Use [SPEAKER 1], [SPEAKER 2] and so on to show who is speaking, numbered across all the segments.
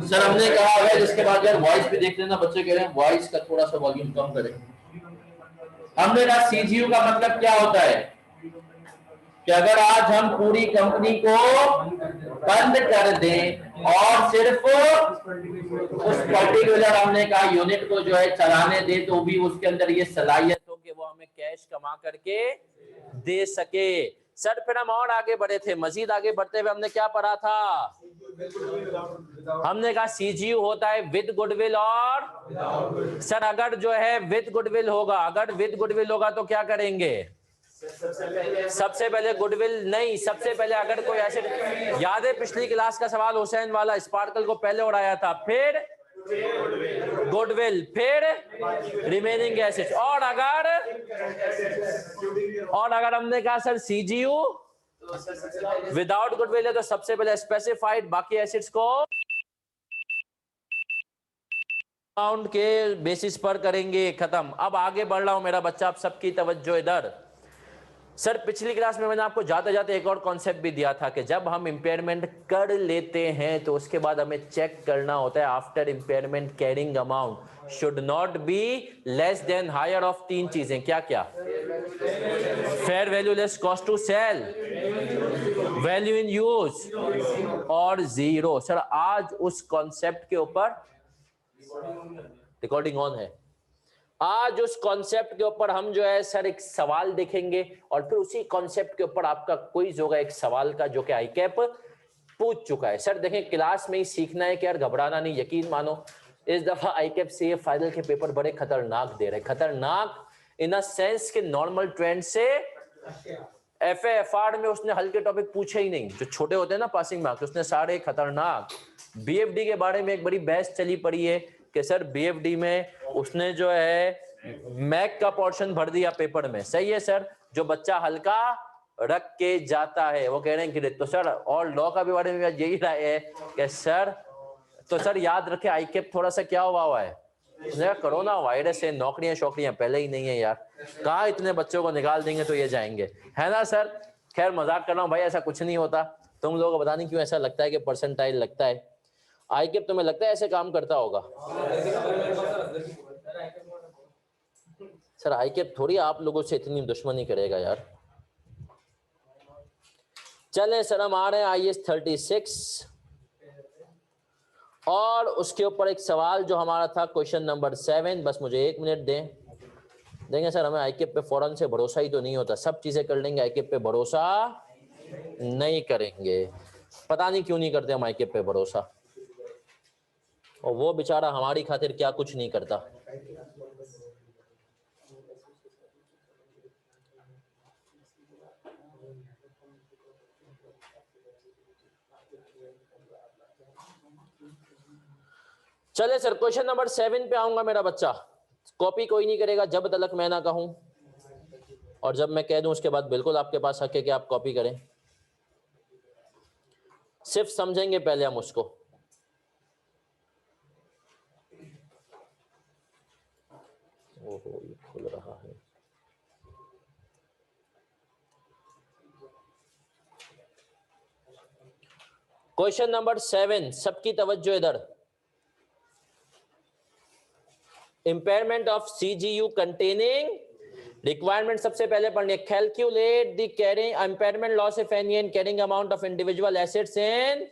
[SPEAKER 1] Sir हमने कहा है इसके बाद यार वॉइस भी देख लेना, बच्चे कह रहे हैं वॉइस का थोड़ा सा वॉल्यूम कम करें। हमने कहा सीजीयू का मतलब क्या होता है कि अगर आज हम पूरी कंपनी को बंद कर दें और सिर्फ उस पर्टिकुलर हमने कहा यूनिट को जो है चलाने दें, तो भी उसके अंदर ये सलाहियत हो कि वो हमें कैश कमा करके दे सके। सर फिर हम और आगे बढ़े थे, मजीद आगे बढ़ते हुए हमने क्या पढ़ा था, हमने कहा सीजीयू होता है विद गुडविल और सर अगर जो है विद गुडविल होगा, अगर विद गुडविल होगा तो क्या करेंगे, सबसे पहले गुडविल नहीं, सबसे पहले अगर कोई ऐसे, याद है पिछली क्लास का सवाल हुसैन वाला, स्पार्कल को पहले उड़ाया था, फिर गुडविल, फिर रिमेनिंग एसेट्स, और अगर हमने कहा सर सीजीयू विदाउट गुडविल है तो सबसे पहले स्पेसिफाइड, बाकी एसेट्स को अमाउंट के बेसिस पर करेंगे, खत्म। अब आगे बढ़ रहा हूं मेरा बच्चा, आप सबकी तवज्जो इधर। सर पिछली क्लास में मैंने आपको जाते जाते एक और कॉन्सेप्ट भी दिया था कि जब हम इंपेयरमेंट कर लेते हैं तो उसके बाद हमें चेक करना होता है after impairment carrying amount should not be less than higher of तीन चीजें, क्या क्या, fair value less cost to sell, value in use और जीरो। सर आज उस कॉन्सेप्ट के ऊपर रिकॉर्डिंग ऑन है, आज उस कॉन्सेप्ट के ऊपर हम जो है सर एक सवाल देखेंगे और फिर उसी कॉन्सेप्ट के ऊपर आपका क्विज होगा एक सवाल का जो कि आईकैप पूछ चुका है। सर देखें क्लास में ही सीखना है कि यार घबराना नहीं, यकीन मानो इस दफा आईकैप से फाइनल के पेपर बड़े खतरनाक दे रहे, खतरनाक इन अ सेंस के नॉर्मल ट्रेंड से एफए में उसने हल्के टॉपिक पूछे ही नहीं, जो छोटे होते हैं ना पासिंग मार्क्स, उसने सारे खतरनाक। बीएफडी के बारे में एक बड़ी बहस चली पड़ी है कि सर बीएफडी में उसने जो है मैक का पोर्शन भर दिया पेपर में, सही है सर, जो बच्चा हल्का रख के जाता है वो कह रहे हैं कि तो सर, और लॉ का भी बारे में यही राय है कि सर, तो सर याद रखे आईकैप थोड़ा सा क्या हुआ है, कोरोना वायरस है, नौकरियां शौकरियां पहले ही नहीं है यार, कहाँ इतने बच्चों को निकाल देंगे तो ये जाएंगे, है ना सर। खैर मजाक कर रहा हूँ भाई, ऐसा कुछ नहीं होता, तुम लोगों को पता नहीं क्यों ऐसा लगता है कि परसेंटाइल लगता है, आईकैप तुम्हें लगता है ऐसे काम करता होगा। सर आईकैप थोड़ी आप लोगों से इतनी दुश्मनी करेगा यार। चले सर हम आ रहे हैं IAS 36 और उसके ऊपर एक सवाल जो हमारा था क्वेश्चन नंबर 7, बस मुझे 1 मिनट देंगे सर, हमें आईकैप पे फौरन से भरोसा ही तो नहीं होता, सब चीजें कर लेंगे, आईकैप पे भरोसा नहीं करेंगे, पता नहीं क्यों नहीं करते हम आईकैप पे भरोसा, और वो बेचारा हमारी खातिर क्या कुछ नहीं करता। चले सर क्वेश्चन नंबर 7 पे आऊंगा मेरा बच्चा, कॉपी कोई नहीं करेगा जब तक मैं ना कहूं, और जब मैं कह दूं उसके बाद बिल्कुल आपके पास हक है कि आप कॉपी करें, सिर्फ समझेंगे पहले हम उसको। ओहो ये खुल रहा है, क्वेश्चन नंबर 7, सबकी तवज्जो इधर। Impairment of CGU containing requirement सबसे पहले पढ़नी है, calculate the carrying impairment loss if any and carrying amount of individual assets in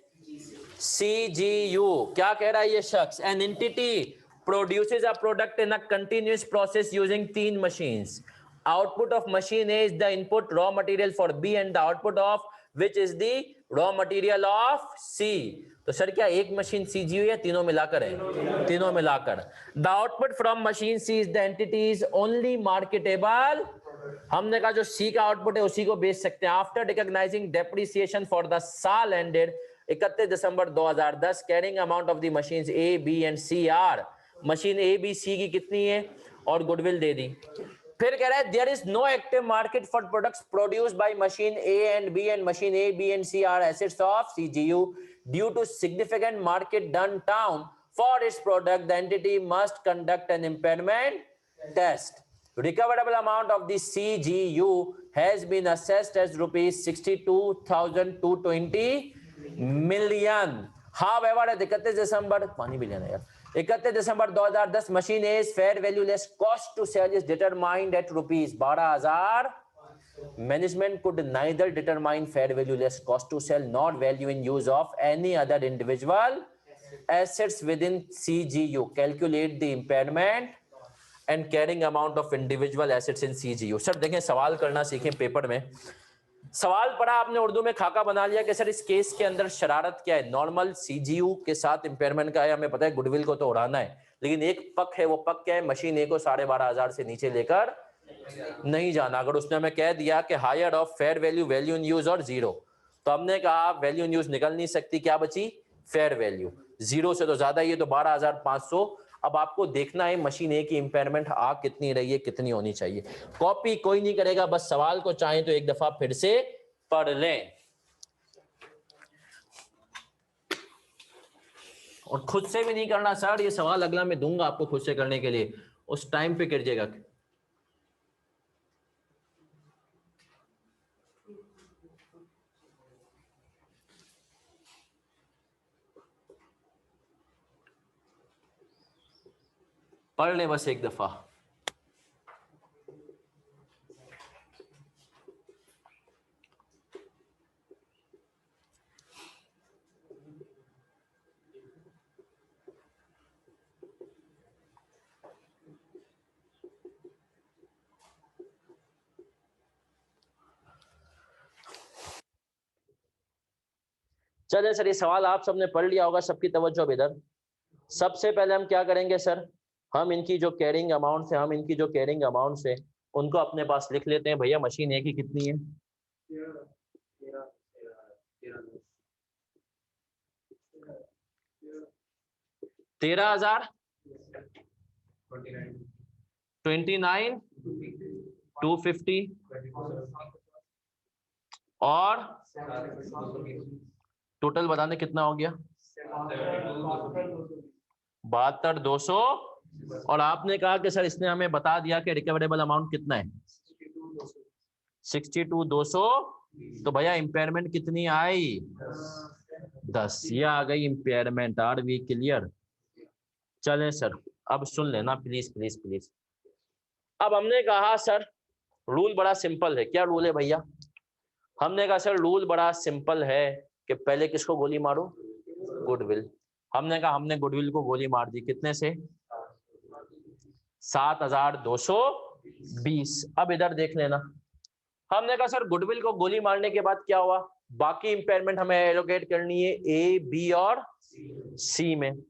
[SPEAKER 1] CGU. क्या कह रहा है ये शख्स, an entity produces a product in a continuous process using 3 machines. Output of machine A is the input raw material for B and the output of which is the raw material of C. तो sir क्या एक machine CGU या तीनों मिलाकर है, तीनों मिलाकर। The output from machine C is the entity is only marketable, हमने कहा जो C का आउटपुट है उसी को बेच सकते हैं। After recognizing depreciation for the साल ended 31 December 2010, carrying amount of the machines A, B and C are, machine A B C की कितनी है और गुडविल दे दी। फिर कह रहा है there is no active market for products produced by machine A and B and machine A B and C are assets of CGU due to significant market done down for its product the entity must conduct an impairment test Recoverable amount of the CGU has been assessed as rupees 62,220 million. However, at 31 December, 31 December 2010, machine A's fair value less cost to sell is determined at rupees 12,000. Management could neither determine fair value less cost to sell nor value in use of any other individual assets within CGU. Calculate the impairment and carrying amount of individual assets in CGU. Sir देखें, सवाल करना सीखें paper में. सवाल पढ़ा आपने उर्दू में, खाका बना लिया कि सर इस केस के अंदर शरारत क्या है. नॉर्मल सीजीयू के साथ इंपेयरमेंट का है, हमें पता है गुडविल को तो उड़ाना है, लेकिन एक पक है, वो पक क्या है, मशीन ए को 12,500 से नीचे लेकर नहीं जाना. अगर उसने हमें कह दिया कि higher of fair value, value in use और जीरो, तो हमने कहा वैल्यू इन यूज निकल नहीं सकती, क्या बची, फेयर वैल्यू. जीरो से तो ज्यादा ही है, तो 12,500. अब आपको देखना है मशीन ए की इंपेयरमेंट आ कितनी रही है, कितनी होनी चाहिए. कॉपी कोई नहीं करेगा, बस सवाल को चाहें तो एक दफा फिर से पढ़ लें और खुद से भी नहीं करना. सर ये सवाल अगला मैं दूंगा आपको खुद से करने के लिए, उस टाइम पे कीजिएगा. पढ़ लें बस एक दफा. चलिए सर, ये सवाल आप सबने पढ़ लिया होगा, सबकी तवज्जो अब इधर. सबसे पहले हम क्या करेंगे सर, हम इनकी जो कैरिंग अमाउंट है, उनको अपने पास लिख लेते हैं. भैया मशीन ए की कितनी है, 13,000, 29,250 और टोटल बताने कितना हो गया, 72,200. और आपने कहा कि सर इसने हमें बता दिया कि रिकवरेबल अमाउंट कितना है, 62,200. तो भैया इंपेयरमेंट कितनी आई, 10. ये आ गई इंपेयरमेंट. Are we clear? चलें सर, अब सुन लेना प्लीज प्लीज प्लीज. अब हमने कहा सर रूल बड़ा सिंपल है. क्या रूल है भैया? हमने कहा सर रूल बड़ा सिंपल है कि पहले किसको गोली मारो, गुडविल. हमने कहा हमने गुडविल को गोली मार दी, कितने से, 7,220. अब इधर देख लेना, हमने कहा सर गुडविल को गोली मारने के बाद क्या हुआ, बाकी इंपेयरमेंट हमें एलोकेट करनी है ए, बी और सी में.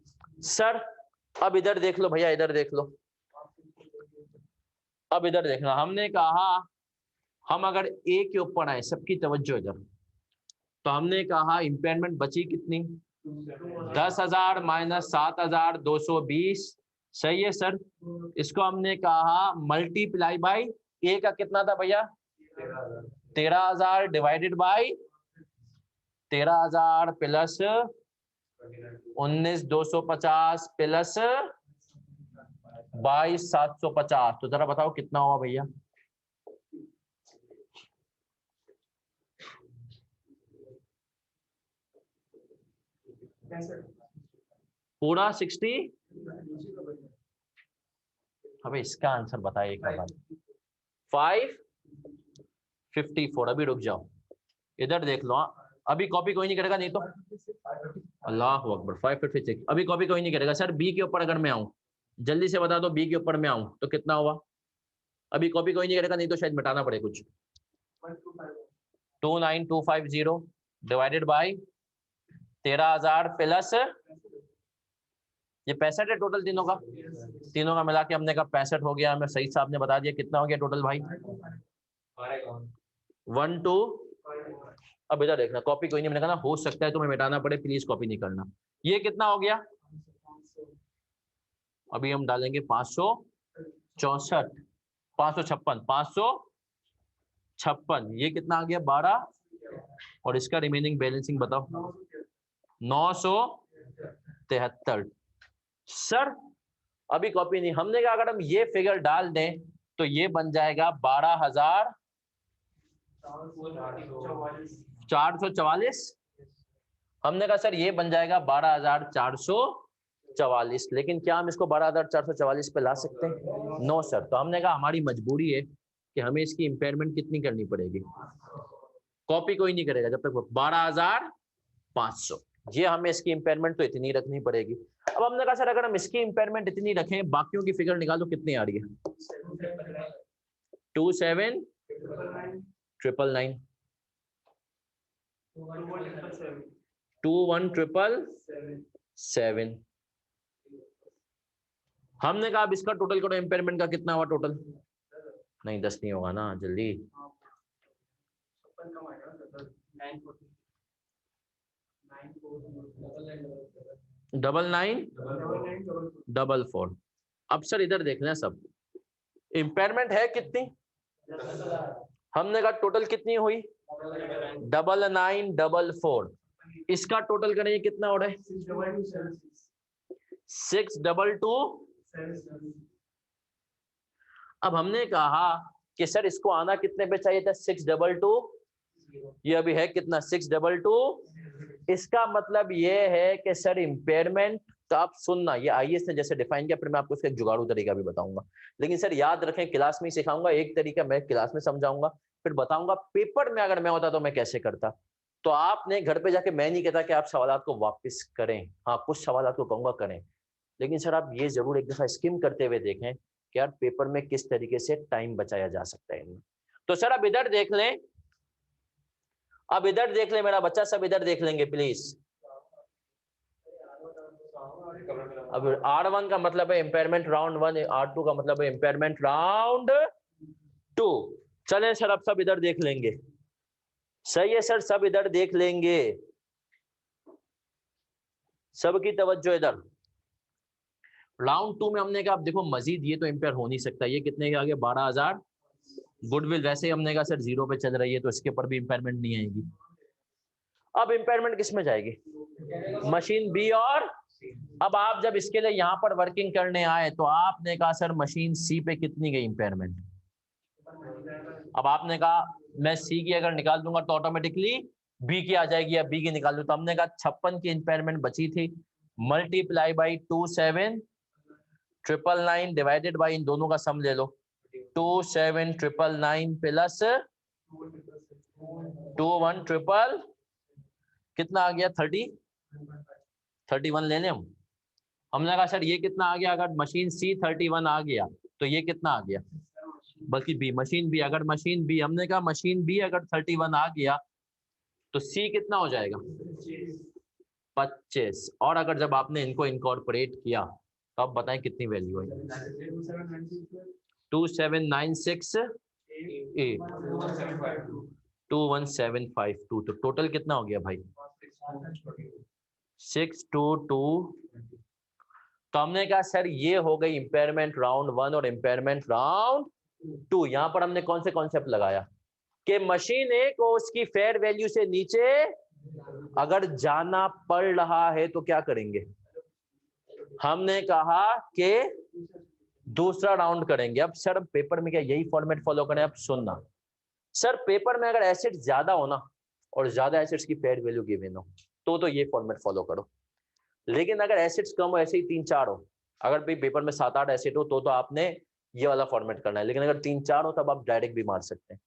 [SPEAKER 1] सर अब इधर देख लो भैया, इधर देख लो, अब इधर देखना. हमने कहा हम अगर ए के ऊपर आए, सबकी तवज्जो इधर, तो हमने कहा इंपेयरमेंट बची कितनी, 10,000 माइनस 7,220. सही है सर. इसको हमने कहा मल्टीप्लाई बाई ए का कितना था भैया, 13,000 डिवाइडेड बाई 13,000 प्लस 19,250 प्लस 22,750. तो जरा बताओ कितना हुआ भैया, पूरा 60. अबे इसका आंसर बताइए क्या बात, 554. अभी रुक जाओ, इधर देख लो. अभी कॉपी कोई नहीं करेगा, नहीं तो अल्लाह अकबर. 556. अभी कॉपी कोई नहीं करेगा. सर बी के ऊपर अगर मैं आऊं, जल्दी से बता दो, बी के ऊपर मैं आऊं तो कितना हुआ. अभी कॉपी कोई नहीं करेगा, नहीं तो शायद मिटाना पड़े कुछ. 29,250 डिवाइडेड बाई 13,000 प्लस, ये 65 है टोटल तीनों का, तीनों का मिला के हमने कहा 65 हो गया. हमें सही साहब ने बता दिया कितना हो गया टोटल भाई, 1 2. अब इधर देखना, कॉपी कोई नहीं, मैंने कहा ना हो सकता है तुम्हें मिटाना पड़े, प्लीज कॉपी नहीं करना. ये कितना हो गया, अभी हम डालेंगे 564, 556, 556. ये कितना आ गया, 12. और इसका रिमेनिंग बैलेंसिंग बताओ, 973. सर अभी कॉपी नहीं, हमने कहा अगर हम ये फिगर डाल दें तो ये बन जाएगा 12,444। हमने कहा सर ये बन जाएगा 12,444, लेकिन क्या हम इसको 12,444 पे ला सकते हैं? No sir. तो हमने कहा हमारी मजबूरी है कि हमें इसकी इम्पेयरमेंट कितनी करनी पड़ेगी, कॉपी कोई नहीं करेगा जब तक 12,500, ये हमें इसकी इम्पेयरमेंट तो इतनी रखनी पड़ेगी। अब हमने कहा सर अगर हम इसकी इम्पेयरमेंट इतनी रखें, बाकियों की फिगर निकालो कितनी आ रही है? 27,999, 21,777। हमने कहा अब इसका टोटल करो, इम्पेयरमेंट का कितना हुआ टोटल? नहीं 10 नहीं होगा ना, जल्दी 99,444। अब सर इधर देखना है सब, इम्पेयरमेंट है कितनी? हमने कहा टोटल कितनी हुई? 99,444। इसका टोटल करेंगे कितना हो रहा है? 622। अब हमने कहा कि सर इसको आना कितने पे चाहिए था? 622। ये अभी है कितना? 622। इसका मतलब ये है कि सर इम्पेयरमेंट, तो आप सुनना, ये आईएएस ने जैसे डिफाइन किया, फिर मैं आपको इसका एक जुगाड़ू तरीका भी बताऊंगा, लेकिन सर याद रखें क्लास में ही सिखाऊंगा, एक तरीका मैं क्लास में समझाऊंगा, फिर बताऊंगा पेपर में अगर मैं होता तो मैं कैसे करता। तो आपने घर पे जाके, मैं नहीं कहता कि आप सवालात को वापस करें, हाँ कुछ सवालात को कहूंगा करें, लेकिन सर आप ये जरूर एक दफा स्किम करते हुए देखें कि यार पेपर में किस तरीके से टाइम बचाया जा सकता है इनमें। तो सर अब इधर देख लें, अब इधर देख ले मेरा बच्चा, सब इधर देख लेंगे प्लीज। अब R1 का मतलब है इम्पेयरमेंट राउंड 1, R2 का मतलब है इम्पेयरमेंट राउंड 2। चलें सर अब सब इधर देख लेंगे। सही है सर, सब इधर देख लेंगे, सबकी तवज्जो इधर। राउंड 2 में हमने कहा अब देखो मजीद ये तो इम्पेयर हो नहीं सकता, ये कितने के आगे? 12,000। गुडविल वैसे ही हमने कहा सर 0 पे चल रही है, तो इसके ऊपर भी इम्पेयरमेंट नहीं आएगी। अब इम्पेयरमेंट किस में जाएगी? मशीन बी और, अब आप जब इसके लिए यहाँ पर वर्किंग करने आए तो आपने कहा सर मशीन सी पे कितनी गई इम्पेयरमेंट? अब आपने कहा मैं सी की अगर निकाल दूंगा तो ऑटोमेटिकली बी की आ जाएगी, या बी की निकाल दूं, तो हमने कहा 56 की इम्पेयरमेंट बची थी, मल्टीप्लाई बाई 27,999 डिवाइडेड बाई इन दोनों का सम ले लो, 27,999 प्लस 21,000 कितना आ गया? 31 ले लें हम। हमने कहा सर ये कितना आ गया? अगर मशीन सी 31 आ गया तो ये कितना आ गया? बल्कि बी, मशीन बी, अगर मशीन बी, हमने कहा मशीन बी अगर 31 आ गया तो सी कितना हो जाएगा? 25। और अगर जब आपने इनको इनकॉर्पोरेट किया तो अब बताएं कितनी वैल्यू है? 2796 21752। तो टोटल कितना हो गया भाई? 622। तो हमने कहा सर ये हो गई इम्पेयरमेंट राउंड 1 और इम्पेयरमेंट राउंड 2। यहां पर हमने कौन से कॉन्सेप्ट लगाया कि मशीन ए को उसकी फेयर वैल्यू से नीचे अगर जाना पड़ रहा है तो क्या करेंगे? हमने कहा कि दूसरा राउंड करेंगे। अब सर पेपर में क्या यही फॉर्मेट फॉलो करें? अब सुनना सर, पेपर में अगर एसिड ज्यादा हो ना और ज्यादा एसिड्स की पेयर वैल्यू गिवन हो तो ये फॉर्मेट फॉलो करो, लेकिन अगर एसिड्स कम हो, ऐसे ही 3-4 हो, अगर भाई पेपर में 7-8 एसिड हो तो आपने ये वाला फॉर्मेट करना है, लेकिन अगर 3-4 हो तब आप डायरेक्ट भी मार सकते हैं।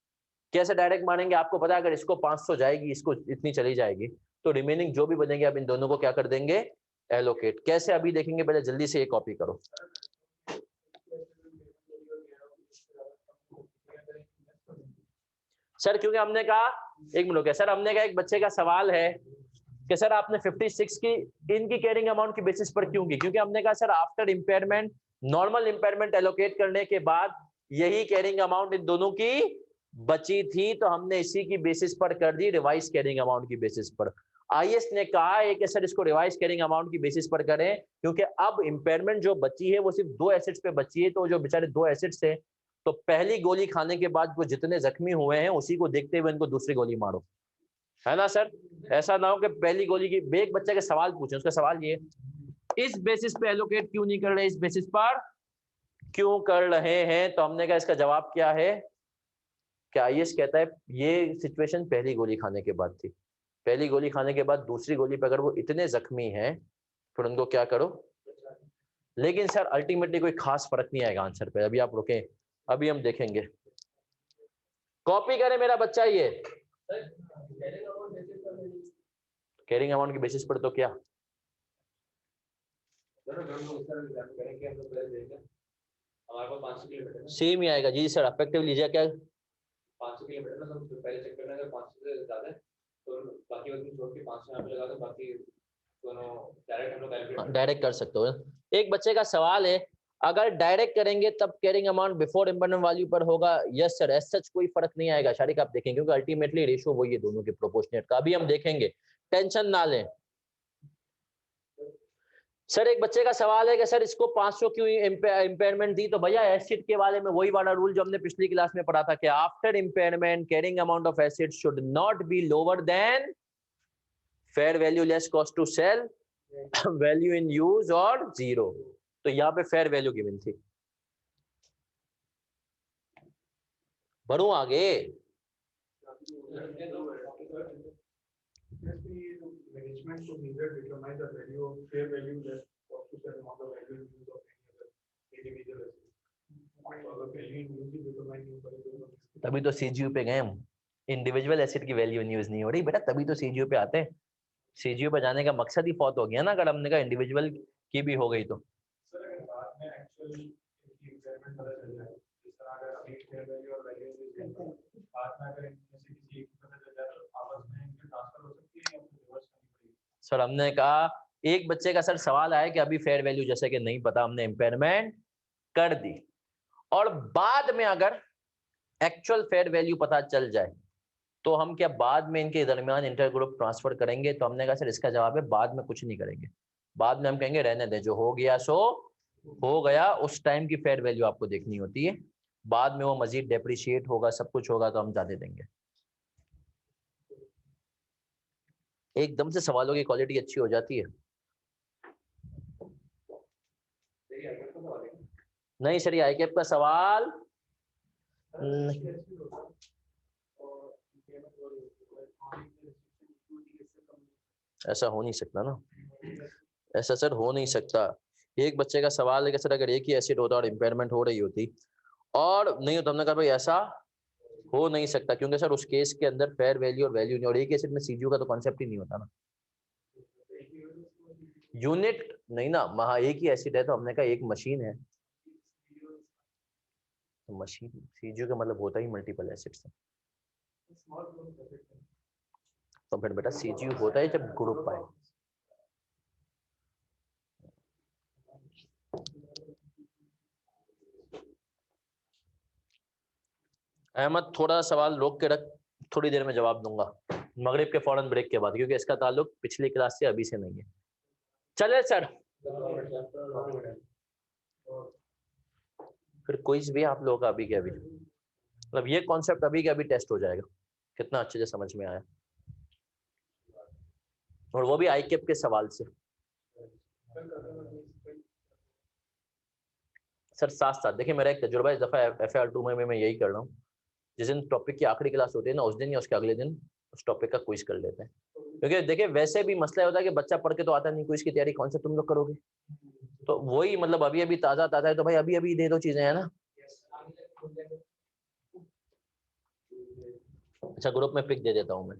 [SPEAKER 1] कैसे डायरेक्ट मारेंगे? आपको पता है अगर इसको 500 जाएगी, इसको इतनी चली जाएगी, तो रिमेनिंग जो भी बनेंगे आप इन दोनों को क्या कर देंगे? एलोकेट। कैसे अभी देखेंगे, पहले जल्दी से ये कॉपी करो। सर क्योंकि हमने कहा, एक मिनट क्या सर, हमने कहा एक बच्चे का सवाल है कि सर आपने 56 की इनकी कैरिंग अमाउंट की बेसिस पर क्यों की? क्योंकि हमने कहा sir after impairment, normal impairment allocate करने के बाद यही कैरिंग अमाउंट इन दोनों की बची थी, तो हमने इसी की बेसिस पर कर दी, रिवाइज कैरिंग अमाउंट की बेसिस पर। आईएएस ने कहा है कि सर इसको रिवाइज कैरिंग अमाउंट की बेसिस पर करें, क्योंकि अब इम्पेयरमेंट जो बची है वो सिर्फ 2 एसिड्स पे बची है, तो जो बेचारे 2 एसिड्स थे, तो पहली गोली खाने के बाद वो जितने जख्मी हुए हैं उसी को देखते हुए इनको दूसरी गोली मारो, है ना सर? ऐसा ना हो कि पहली गोली की। एक बच्चे के सवाल पूछे, उसका सवाल ये, इस बेसिस पे एलोकेट क्यों नहीं कर रहे? इस बेसिस पर क्यों कर रहे हैं? तो हमने कहा इसका जवाब क्या है, क्या आईएएस कहता है ये सिचुएशन पहली गोली खाने के बाद थी। पहली गोली खाने के बाद दूसरी गोली पे अगर वो इतने जख्मी हैं फिर उनको क्या करो। लेकिन सर अल्टीमेटली कोई खास फर्क नहीं आएगा आंसर पे, अभी आप रुकें, अभी हम देखेंगे। कॉपी करे मेरा बच्चा ये कैरिंग अमाउंट के बेसिस पर, तो क्या सेम ही आएगा जी सर। अफेक्टिव लीजिए क्या 500 किलोमीटर ना, हम पहले चेक करना है, अगर 500 से ज्यादा है तो बाकी वजन छोड़ के 500 यहाँ पे लगा दो, बाकी दोनों डायरेक्ट हम लोग कैलकुलेट डायरेक्ट कर सकते हो। एक बच्चे का सवाल है, अगर डायरेक्ट करेंगे तब carrying amount before important value पर होगा। यस सर, एज सच कोई फर्क नहीं आएगा शारिक, आप देखेंगे क्योंकि अल्टीमेटली रेशियो वही है दोनों के प्रोपोर्शनेट का। अभी हम देखेंगे, टेंशन ना लें। सर एक बच्चे का सवाल है कि सर इसको 500 क्यों इम्पेयरमेंट दी, तो भैया एसिड के वाले में वही वाला रूल जो हमने पिछली क्लास में पढ़ा था कि after impairment carrying amount of asset should not be lower than fair value less cost to sell value in use और जीरो। तो यहाँ पे फेयर वैल्यू गिवन थी। बढ़ू आगे,
[SPEAKER 2] management should neither determine the value of fair value less cost to sell among the value in use of any other individual asset. So the value in use is determined
[SPEAKER 1] तभी तो CGU पे गए हम। Individual asset की value in use नहीं हो रही बेटा, तभी तो सीजीयू पे आते हैं। सीजीयू पे जाने का मकसद ही फौत हो गया ना, अगर हमने कहा इंडिविजुअल की भी हो गई तो।
[SPEAKER 2] सर अगर बाद में एक्चुअली इम्पेयरमेंट पता चल जाए, जिस तरह अगर अभी फेयर वैल्यू और वैल्यू बाद में अगर इनमें से किसी एक पता चल जाए तो आपस में इनके ट्रांसफर हो सकती है या फिर रिवर्स करनी पड़ेगी?
[SPEAKER 1] सर हमने कहा एक बच्चे का सर सवाल आया कि अभी फेयर वैल्यू जैसे कि नहीं पता, हमने इम्पेयरमेंट कर दी और बाद में अगर एक्चुअल फेयर वैल्यू पता चल जाए तो हम क्या बाद में इनके दरमियान इंटर ग्रुप ट्रांसफर करेंगे? तो हमने कहा सर इसका जवाब है बाद में कुछ नहीं करेंगे। बाद में हम कहेंगे रहने दें, जो हो गया सो हो गया। उस टाइम की फेयर वैल्यू आपको देखनी होती है, बाद में वो मजीद डेप्रिशिएट होगा, सब कुछ होगा तो हम ज्यादा देंगे। एकदम से सवालों की क्वालिटी अच्छी हो जाती है। नहीं सर ये आईकेप का सवाल नहीं। ऐसा हो नहीं सकता ना, ऐसा सर हो नहीं सकता। एक बच्चे का सवाल है कि सर अगर एक ही एसिड होता और इम्पेयरमेंट हो रही होती और नहीं होता, हमने कहा भाई ऐसा हो नहीं सकता क्योंकि सर उस केस के अंदर फेयर वैल्यू और वैल्यू नहीं, और एक एसिड में सीजीयू का तो कॉन्सेप्ट ही नहीं होता ना। यूनिट नहीं ना, वहां एक ही एसिड है तो हमने कहा एक मशीन है, तो मशीन सीजीयू का मतलब होता ही मल्टीपल एसिड्स है। तो फिर बेटा सीजीयू होता है जब ग्रुप आए। अहमद थोड़ा सवाल रोक के रख, थोड़ी देर में जवाब दूंगा मगरिब के फौरन ब्रेक के बाद, क्योंकि इसका ताल्लुक पिछली क्लास से अभी से नहीं है। चले सर, फिर क्विज भी आप लोगों का अभी के अभी, मतलब ये कॉन्सेप्ट अभी के अभी टेस्ट हो जाएगा कितना अच्छे से समझ में आया, और वो भी आईकेप के सवाल से। सर साथ साथ देखिए, मेरा एक तजुर्बा इस दफा FAR2 में मैं यही कर रहा हूँ, जिस दिन टॉपिक की आखिरी क्लास होती है ना उस दिन या उसके अगले दिन उस टॉपिक का क्विज कर लेते हैं। क्योंकि देखिए वैसे भी मसला होता है कि बच्चा पढ़ के तो आता नहीं, क्विज की तैयारी कौन से तुम लोग करोगे, तो वही मतलब अभी अभी ताजा ताजा है तो भाई अभी अभी दे दो चीजें, है ना। अच्छा ग्रुप में पिक दे देता हूँ मैं,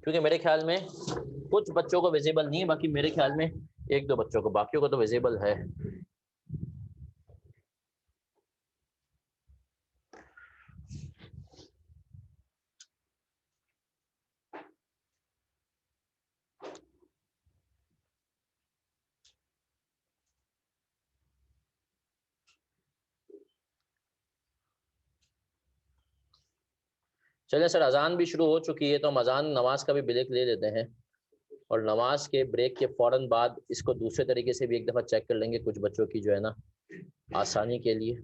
[SPEAKER 1] क्योंकि मेरे ख्याल में कुछ बच्चों को विजिबल नहीं है, बाकी मेरे ख्याल में एक दो बच्चों को, बाकियों को तो विजिबल है। चलिए सर अजान भी शुरू हो चुकी है तो हम अजान नमाज का भी ब्रेक ले लेते हैं, और नमाज के ब्रेक के फौरन बाद इसको दूसरे तरीके से भी एक दफ़ा चेक कर लेंगे कुछ बच्चों की जो है ना आसानी के लिए।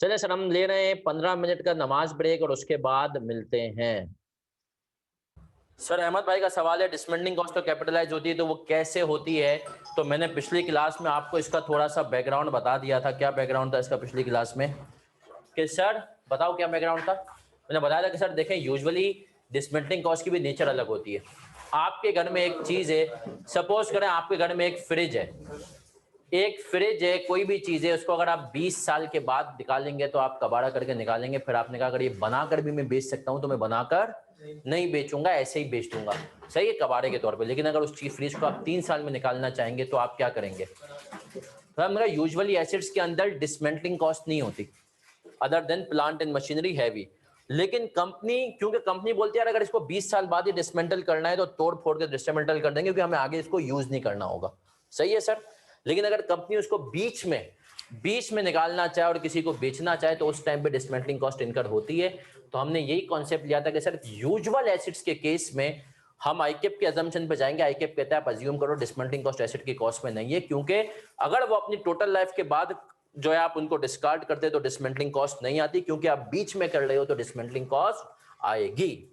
[SPEAKER 1] चलिए सर, हम ले रहे हैं 15 मिनट का नमाज ब्रेक और उसके बाद मिलते हैं। सर अहमद भाई का सवाल है, डिसमेंटलिंग कॉस्ट तो कैपिटलाइज होती है तो वो कैसे होती है? तो मैंने पिछली क्लास में आपको इसका थोड़ा सा बैकग्राउंड बता दिया था। क्या बैकग्राउंड था इसका पिछली क्लास में? कि सर बताओ क्या बैकग्राउंड था? मैंने बताया था कि सर देखें, यूजुअली डिसमेंटलिंग कॉस्ट की भी नेचर अलग होती है। आपके घर में एक चीज है, सपोज करें आपके घर में एक फ्रिज है, एक फ्रिज है, कोई भी चीज है, उसको अगर आप 20 साल के बाद निकालेंगे तो आप कबाड़ा करके निकालेंगे। फिर आपने कहा अगर ये बनाकर भी मैं बेच सकता हूं तो मैं बनाकर नहीं बेचूंगा, ऐसे ही बेच दूंगा, सही है, कबाड़े के तौर पे। लेकिन अगर उस चीज फ्रिज को आप 3 साल में निकालना चाहेंगे तो आप क्या करेंगे? तो मेरा यूजुअली एसेट्स के अंदर डिसमेंटलिंग कॉस्ट नहीं होती other than plant and machinery heavy. लेकिन कंपनी, क्योंकि कंपनी बोलती है यार अगर इसको 20 साल बाद ही डिसमेंटल करना है तो तोड़ फोड़ के डिसमेंटल कर देंगे, क्योंकि हमें आगे इसको यूज नहीं करना होगा, सही है सर। लेकिन अगर कंपनी उसको बीच में निकालना चाहे और किसी को बेचना चाहे तो उस टाइम पे डिसमेंटलिंग कॉस्ट इनकर होती है। तो हमने यही कॉन्सेप्ट लिया था कि सर यूजुअल एसिड्स के केस में हम आईकेप के अजम्पशन पे जाएंगे। आईकेप कहता है आप अज्यूम करो डिसमेंटलिंग कॉस्ट एसिड की कॉस्ट में नहीं है, क्योंकि अगर वो अपनी टोटल लाइफ के बाद जो है आप उनको डिस्कार्ड करते तो डिसमेंटलिंग कॉस्ट नहीं आती, क्योंकि आप बीच में कर रहे हो तो डिसमेंटलिंग कॉस्ट आएगी,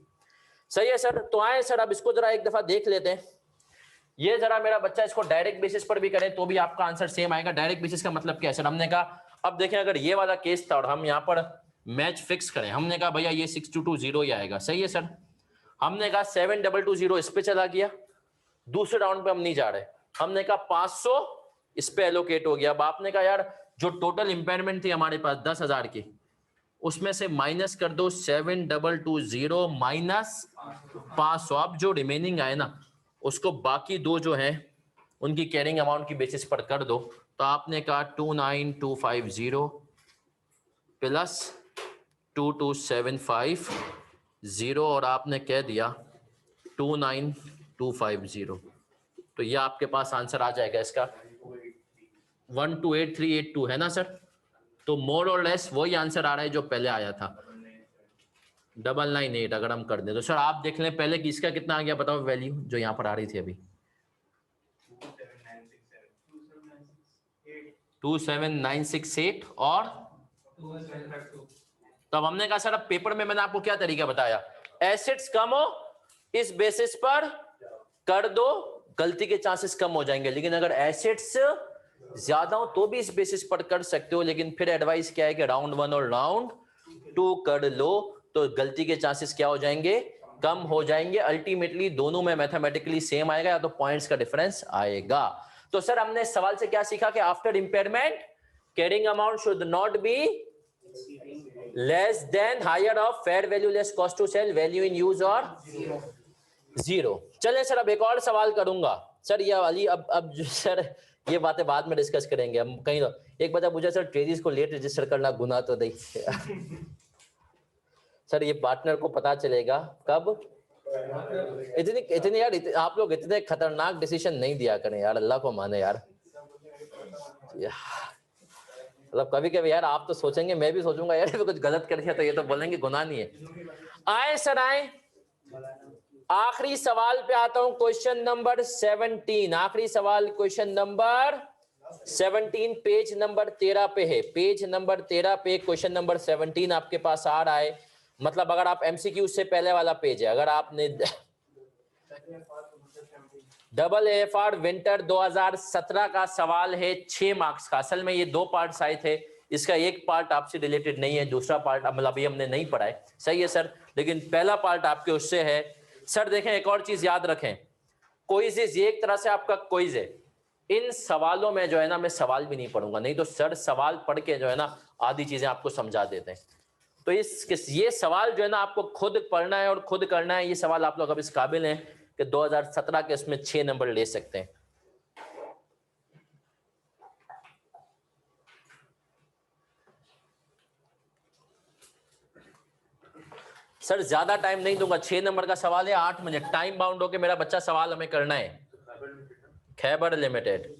[SPEAKER 1] सही है सर। तो आए सर, अब इसको जरा एक दफा देख लेते हैं। ये जरा मेरा बच्चा इसको डायरेक्ट बेसिस पर भी करे तो भी आपका आंसर सेम आएगा। डायरेक्ट बेसिस का मतलब क्या है सर? हमने कहा अब देखें, अगर ये वाला केस था और हम यहाँ पर मैच फिक्स करें, हमने कहा भैया ये 6220 ही आएगा, सही है सर। हमने कहा 7220 इस पे चला गया, दूसरे राउंड पे हम नहीं जा रहे। हमने कहा 500 इस पे एलोकेट हो गया। अब आपने कहा यार जो टोटल इंपेयरमेंट थी हमारे पास 10,000 की, उसमें से माइनस कर दो 7220 माइनस 500। अब जो रिमेनिंग आए ना उसको बाकी दो जो हैं उनकी कैरिंग अमाउंट की बेसिस पर कर दो। तो आपने कहा 29250 प्लस 22750 और आपने कह दिया 29250। तो ये आपके पास आंसर आ जाएगा इसका 128382 है ना सर? तो मोर और लेस वही आंसर आ रहा है जो पहले आया था 998। अगर हम कर दें तो सर आप देख लें पहले कि इसका कितना आ गया, बताओ वैल्यू जो यहाँ पर आ रही थी अभी 27968 और तब हमने कहा सर अब पेपर में मैंने आपको क्या तरीका बताया, एसिड्स कम हो इस बेसिस पर कर दो, गलती के चांसेस कम हो जाएंगे। लेकिन अगर एसिड्स ज्यादा हो तो भी इस बेसिस पर कर सकते हो, लेकिन फिर एडवाइस क्या है कि राउंड 1 और राउंड 2 कर लो, तो गलती के चांसेस क्या हो जाएंगे? कम हो जाएंगे। अल्टीमेटली दोनों में मैथमेटिकली सेम आएगा या तो पॉइंट्स का डिफरेंस आएगा। तो सर हमने इस सवाल से क्या सीखा कि after impairment carrying amount should not be less than higher of fair value less cost to sell value in use और जीरो। चले सर अब एक और सवाल करूंगा सर, ये वाली अब जो सर ये बातें बाद में डिस्कस करेंगे हम कहीं। तो एक बता पूछा सर ट्रेडिस को लेट रजिस्टर करना गुनाह तो नहीं? सर ये पार्टनर को पता चलेगा कब? इतनी इतनी यार आप लोग इतने खतरनाक डिसीजन नहीं दिया करें यार, अल्लाह को माने यार। मतलब कभी कभी यार आप तो सोचेंगे, मैं भी सोचूंगा यार कुछ गलत कर दिया तो ये तो बोलेंगे गुनाह नहीं है। आए सर आए, आखिरी सवाल पे आता हूं, क्वेश्चन नंबर 17। आखिरी सवाल क्वेश्चन नंबर 17 पेज नंबर 13 पे है। पेज नंबर 13 पे क्वेश्चन नंबर 17 आपके पास आ रहा है। मतलब अगर आप एमसीक्यू से पहले वाला पेज है, अगर आपने डबल एफआर विंटर 2017 का सवाल है 6 मार्क्स का। असल में ये 2 पार्ट्स आए थे, इसका एक पार्ट आपसे रिलेटेड नहीं है, दूसरा पार्ट मतलब ये हमने नहीं पढ़ा है, सही है सर। लेकिन पहला पार्ट आपके उससे है सर। देखें एक और चीज याद रखें, क्विज ये एक तरह से आपका क्विज है। इन सवालों में जो है ना मैं सवाल भी नहीं पढ़ूंगा, नहीं तो सर सवाल पढ़ के जो है ना आधी चीजें आपको समझा देते हैं। तो ये सवाल जो है ना आपको खुद पढ़ना है और खुद करना है। ये सवाल आप लोग अब इस काबिल हैं कि 2017 के इसमें 6 नंबर ले सकते हैं। सर ज्यादा टाइम नहीं दूंगा, 6 नंबर का सवाल है, 8 मिनट टाइम बाउंड होके मेरा बच्चा सवाल हमें करना है। खैबर लिमिटेड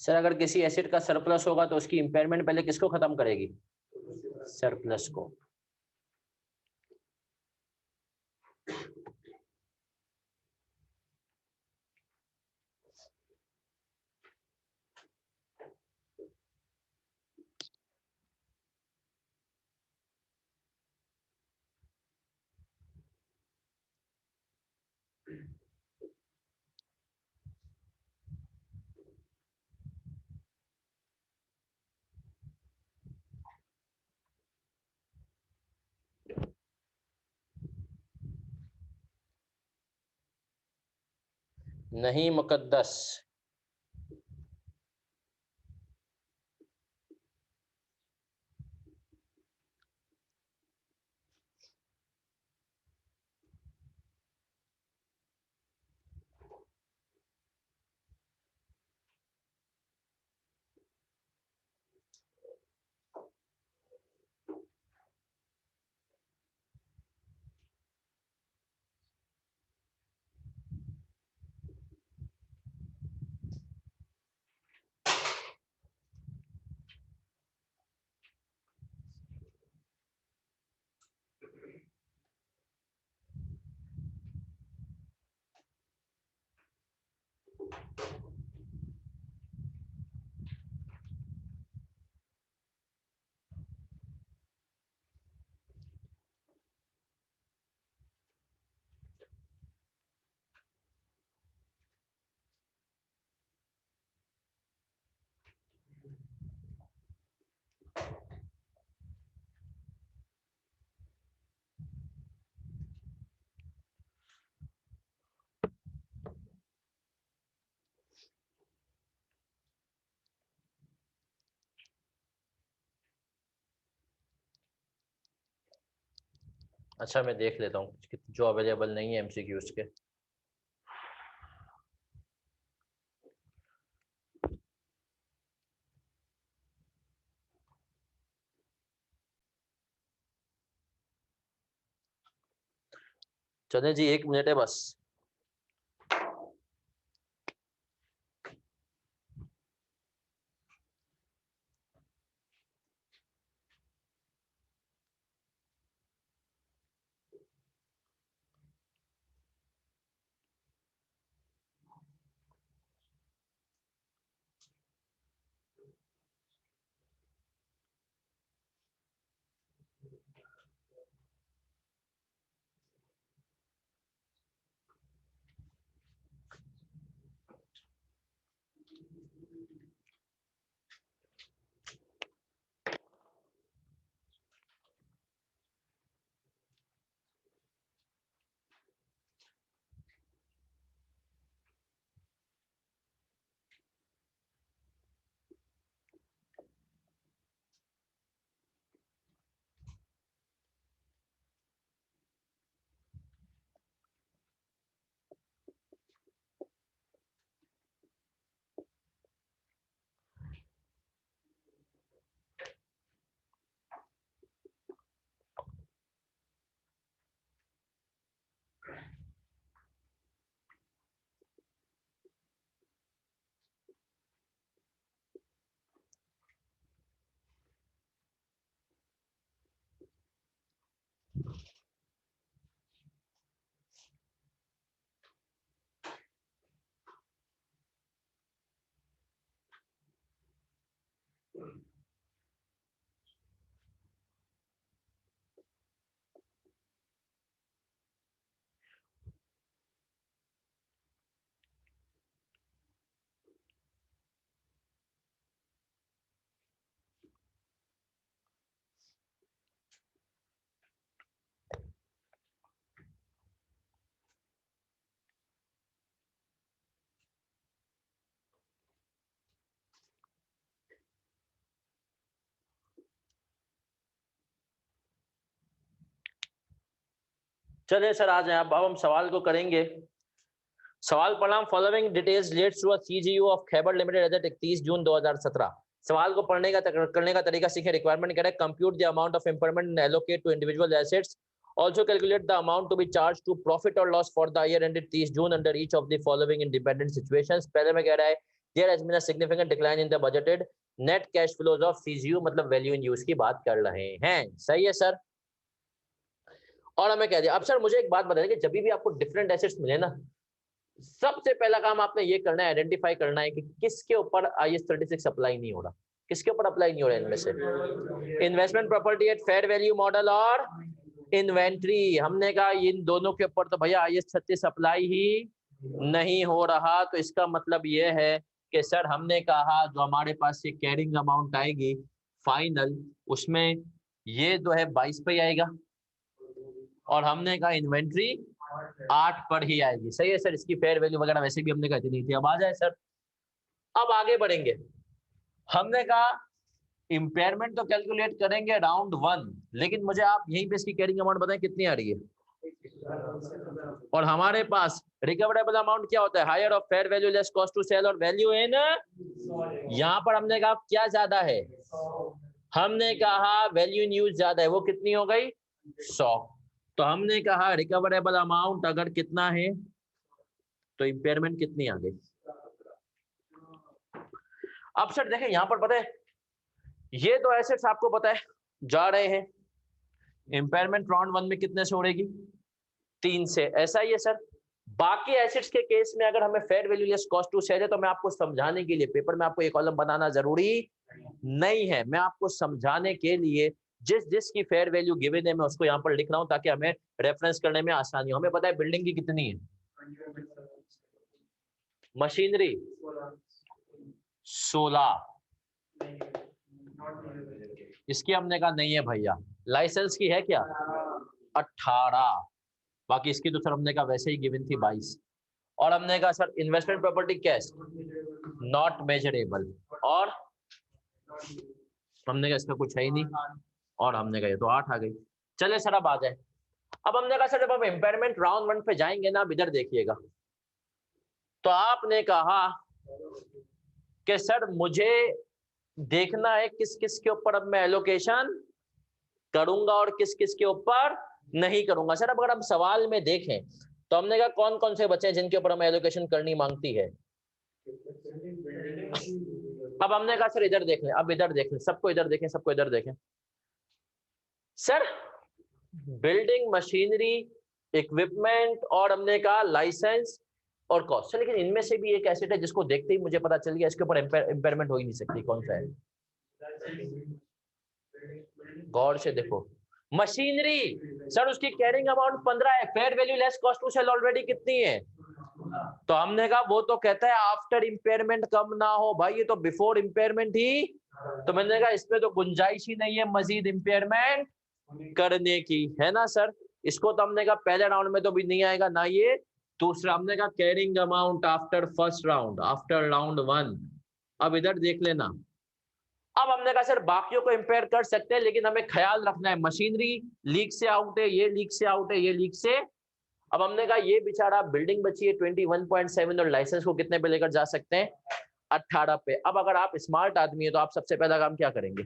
[SPEAKER 1] सर अगर किसी एसेट का सरप्लस होगा तो उसकी इंपेयरमेंट पहले किसको खत्म करेगी? सरप्लस को। नहीं मुकद्दस। अच्छा मैं देख लेता हूँ जो अवेलेबल नहीं है एमसीक्यूज के। चले जी 1 मिनट है बस। चलिए सर आ जाए अब हम सवाल को करेंगे। सवाल पढ़ना following details relates to a CGU of Khyber limited as at 31 June 2017। सवाल को पढ़ने का करने का तरीका सीखें। रिक्वायरमेंट करें compute the amount of impairment and allocate to individual assets. Also calculate the amount to be charged to profit or loss for the year ended 30 June under each of the following independent situations। पहले में कह रहा है there has been a significant decline in the budgeted net cash flows of CGU, मतलब value in use की बात कर रहे हैं। सही है सर। और हमें कह दिया। अब सर मुझे एक बात बताइए कि जब भी आपको डिफरेंट एसेट्स मिले ना, सबसे पहला काम आपने ये करना है, आइडेंटिफाई करना है कि किसके ऊपर IAS 36 अप्लाई नहीं हो रहा, किसके ऊपर अप्लाई नहीं हो रहा है इनमें से। Investment property at fair value model और इन्वेंट्री, हमने कहा इन दोनों के ऊपर तो भैया IAS 36 अप्लाई ही नहीं हो रहा। तो इसका मतलब ये है कि सर हमने कहा जो हमारे पास ये कैरिंग अमाउंट आएगी फाइनल, उसमें ये जो है 22 पे आएगा, और हमने कहा इन्वेंट्री 8 पर ही आएगी। सही है सर। इसकी फेयर वैल्यू वगैरह वैसे भी हमने कहती नहीं थी। अब आ जाए सर, अब आगे बढ़ेंगे। हमने कहा इम्पेयरमेंट तो कैलकुलेट करेंगे राउंड 1, लेकिन मुझे आप यहीं पे इसकी कैरिंग अमाउंट बताएं कितनी आ रही है। और हमारे पास रिकवरेबल अमाउंट क्या होता है, higher of fair value less cost to sell और वैल्यू इन, यहाँ पर हमने कहा क्या ज्यादा है, हमने कहा वैल्यू इन यूज ज्यादा है, वो कितनी हो गई 100। तो हमने कहा रिकवरेबल अमाउंट अगर कितना है तो इम्पेयरमेंट कितनी आ गई। अब सर देखें यहां पर पता है ये तो एसेट्स आपको पता है जा रहे हैं, इम्पेयरमेंट राउंड 1 में कितने से हो रहेगी 3 से, ऐसा ही है सर। बाकी एसेट्स के केस में अगर हमें fair value less cost to sell है तो मैं आपको समझाने के लिए पेपर में आपको एक कॉलम बनाना जरूरी नहीं है, मैं आपको समझाने के लिए जिस जिसकी फेयर वैल्यू गिवन है मैं उसको यहाँ पर लिख रहा हूँ ताकि हमें रेफरेंस करने में आसानी हो। हमें पता है बिल्डिंग की कितनी है, मशीनरी 16, इसकी हमने कहा नहीं है भैया। लाइसेंस की है क्या 18, बाकी इसकी तो सर हमने कहा वैसे ही गिवन थी 22। और हमने कहा sir investment property cash not measurable, और हमने कहा इसका कुछ है ही नहीं, और हमने कहा ये तो 8 आ गई। चले सर अब आ जाए। अब हमने कहा सर जब हम इम्पेयरमेंट राउंड 1 पे जाएंगे ना, अब इधर देखिएगा, तो आपने कहा कि सर मुझे देखना है किस किस के ऊपर अब मैं एलोकेशन करूंगा और किस किस के ऊपर नहीं करूंगा। सर अब अगर हम सवाल में देखें तो हमने कहा कौन कौन से बच्चे हैं जिनके ऊपर हमें एलोकेशन करनी मांगती है। अब हमने कहा सर इधर देख लें, अब इधर देख लें, सबको इधर देखें, सबको इधर देखें। सर बिल्डिंग, मशीनरी, इक्विपमेंट, और हमने कहा लाइसेंस और कॉस्ट। लेकिन इनमें से भी एक एसेट है जिसको देखते ही मुझे पता चल गया इसके ऊपर इम्पेयरमेंट हो ही नहीं सकती। कौन सा है, गौर से देखो, मशीनरी। सर उसकी कैरिंग अमाउंट 15 है, fair value less cost to sell already कितनी है, तो हमने कहा वो तो कहता है आफ्टर इम्पेयरमेंट कम ना हो, भाई ये तो बिफोर इम्पेयरमेंट ही, तो मैंने कहा इसमें तो गुंजाइश ही नहीं है मजीद इम्पेयरमेंट करने की, है ना सर। इसको तो हमने कहा पहले राउंड में तो भी नहीं आएगा ना ये दूसरा। हमने कहा carrying amount after first round, after round 1। अब इधर देख लेना। अब हमने कहा सर बाकियों को इंपेयर कर सकते हैं, लेकिन हमें ख्याल रखना है मशीनरी लीक से आउट है, ये लीक से आउट है, ये लीक से। अब हमने कहा ये बेचारा बिल्डिंग बची है 21.7 और लाइसेंस को कितने पे लेकर जा सकते हैं 18 पे। अब अगर आप स्मार्ट आदमी है तो आप सबसे पहला काम क्या करेंगे,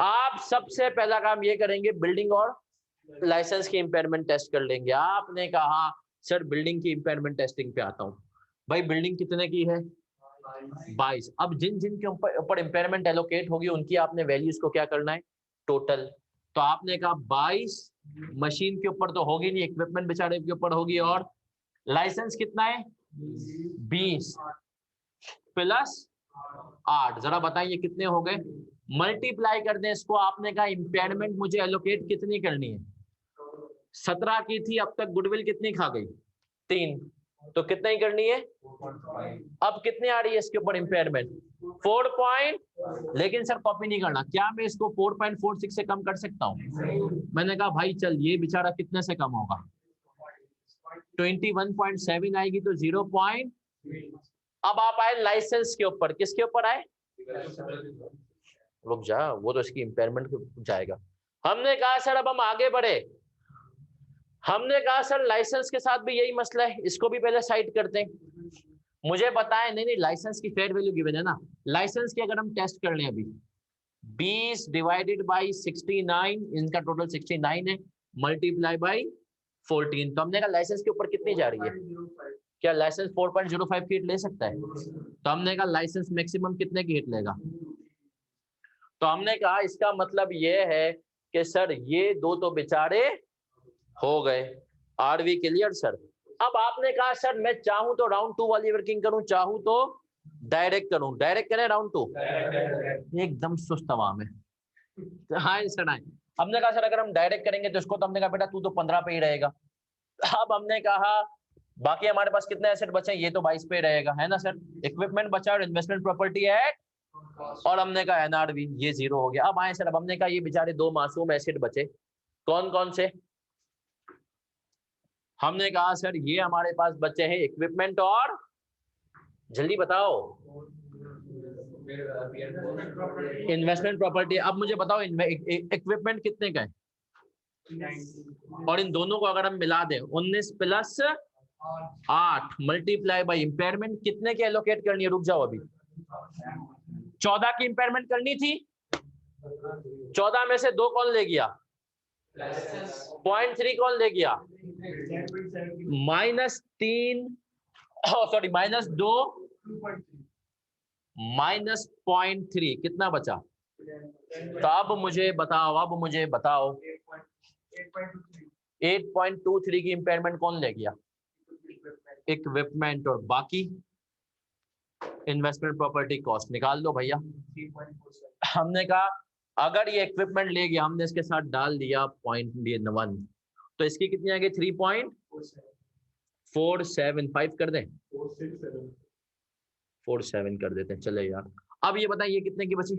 [SPEAKER 1] आप सबसे पहला काम ये करेंगे बिल्डिंग और लाइसेंस की इंपेयरमेंट टेस्ट कर लेंगे। आपने कहा सर बिल्डिंग की इंपेयरमेंट टेस्टिंग पे आता हूं। भाई बिल्डिंग कितने की है 22। अब जिन जिन के ऊपर इंपेयरमेंट एलोकेट होगी उनकी आपने वैल्यूज को क्या करना है टोटल। तो आपने कहा 22 मशीन के ऊपर तो होगी नहीं, इक्विपमेंट बेचारे के ऊपर होगी, और लाइसेंस कितना है 20 प्लस 8। जरा बताइए कितने हो गए, मल्टीप्लाई कर दें इसको। आपने कहा इंपेयरमेंट मुझे एलोकेट कितनी करनी है 17 की थी, अब तक गुडविल कितनी खा गई 3, तो कितना ही करनी है। अब कितने आ रही है इसके ऊपर इंपेयरमेंट 4 लेकिन सर कॉपी नहीं करना, क्या मैं इसको 4.46 से कम कर सकता हूं। मैंने कहा भाई चल ये बेचारा कितने से कम होगा 21.7 आएगी तो 0. अब आप आए लाइसेंस के ऊपर, किसके ऊपर आए, रुक जा वो तो इसकी इंपेयरमेंट जाएगा। हमने कहा सर अब हम आगे बढ़े, हमने कहा सर लाइसेंस के साथ भी यही मसला है, इसको भी पहले साइड करते हैं। मुझे बताएं, नहीं लाइसेंस की फेयर वैल्यू गिवन है ना, लाइसेंस की अगर हम टेस्ट कर लें अभी 20 डिवाइडेड बाई 69, इनका टोटल 69 है, मल्टीप्लाई बाई 14, तो हमने कहा लाइसेंस के ऊपर कितनी जा रही है, क्या लाइसेंस 4.05 फीट ले सकता है। तो हमने कहा लाइसेंस मैक्सिमम कितने की हिट लेगा, तो हमने कहा इसका मतलब ये है कि सर ये दो तो बेचारे हो गए। Are we clear sir. अब आपने कहा सर मैं चाहूं तो राउंड 2 वाली वर्किंग करूं, चाहूं तो डायरेक्ट करूं, डायरेक्ट करें राउंड 2, एकदम सुस्त आवाम है। हाँ सर आए। हमने कहा सर अगर हम डायरेक्ट करेंगे तो इसको तो हमने कहा बेटा तू तो 15 पे ही रहेगा। अब हमने कहा बाकी हमारे पास कितने एसेट बचे, ये तो 22 पे रहेगा, है ना सर। इक्विपमेंट बचा और इन्वेस्टमेंट प्रॉपर्टी है, और हमने कहा एनआरवी ये 0 हो गया। अब आए सर, अब हमने कहा ये बेचारे दो मासूम एसेट बचे, कौन कौन से। हमने कहा सर ये हमारे पास बचे हैं इक्विपमेंट और, जल्दी बताओ, इन्वेस्टमेंट प्रॉपर्टी। अब मुझे बताओ इक्विपमेंट कितने का है, और इन दोनों को अगर हम मिला दें 19 प्लस 8 मल्टीप्लाई बाई इम्पेयरमेंट, कितने की एलोकेट करनी है, रुक जाओ अभी, 14 की इम्पेयरमेंट करनी थी। 14 में से 2 कौन ले गया, 0.3 कौन ले गया, -3, सॉरी -2 -0.3, कितना बचा। तो अब मुझे बताओ 8.23 की इम्पेयरमेंट कौन ले गया, इक्विपमेंट, और बाकी इन्वेस्टमेंट प्रॉपर्टी कॉस्ट निकाल दो भैया। हमने कहा अगर ये इक्विपमेंट ले गया, हमने इसके साथ डाल दिया 0.1, तो इसकी कितनी आ गई, 3.475 कर दें, 47 कर देते हैं, चले यार। अब ये बताइए ये कितने की बची,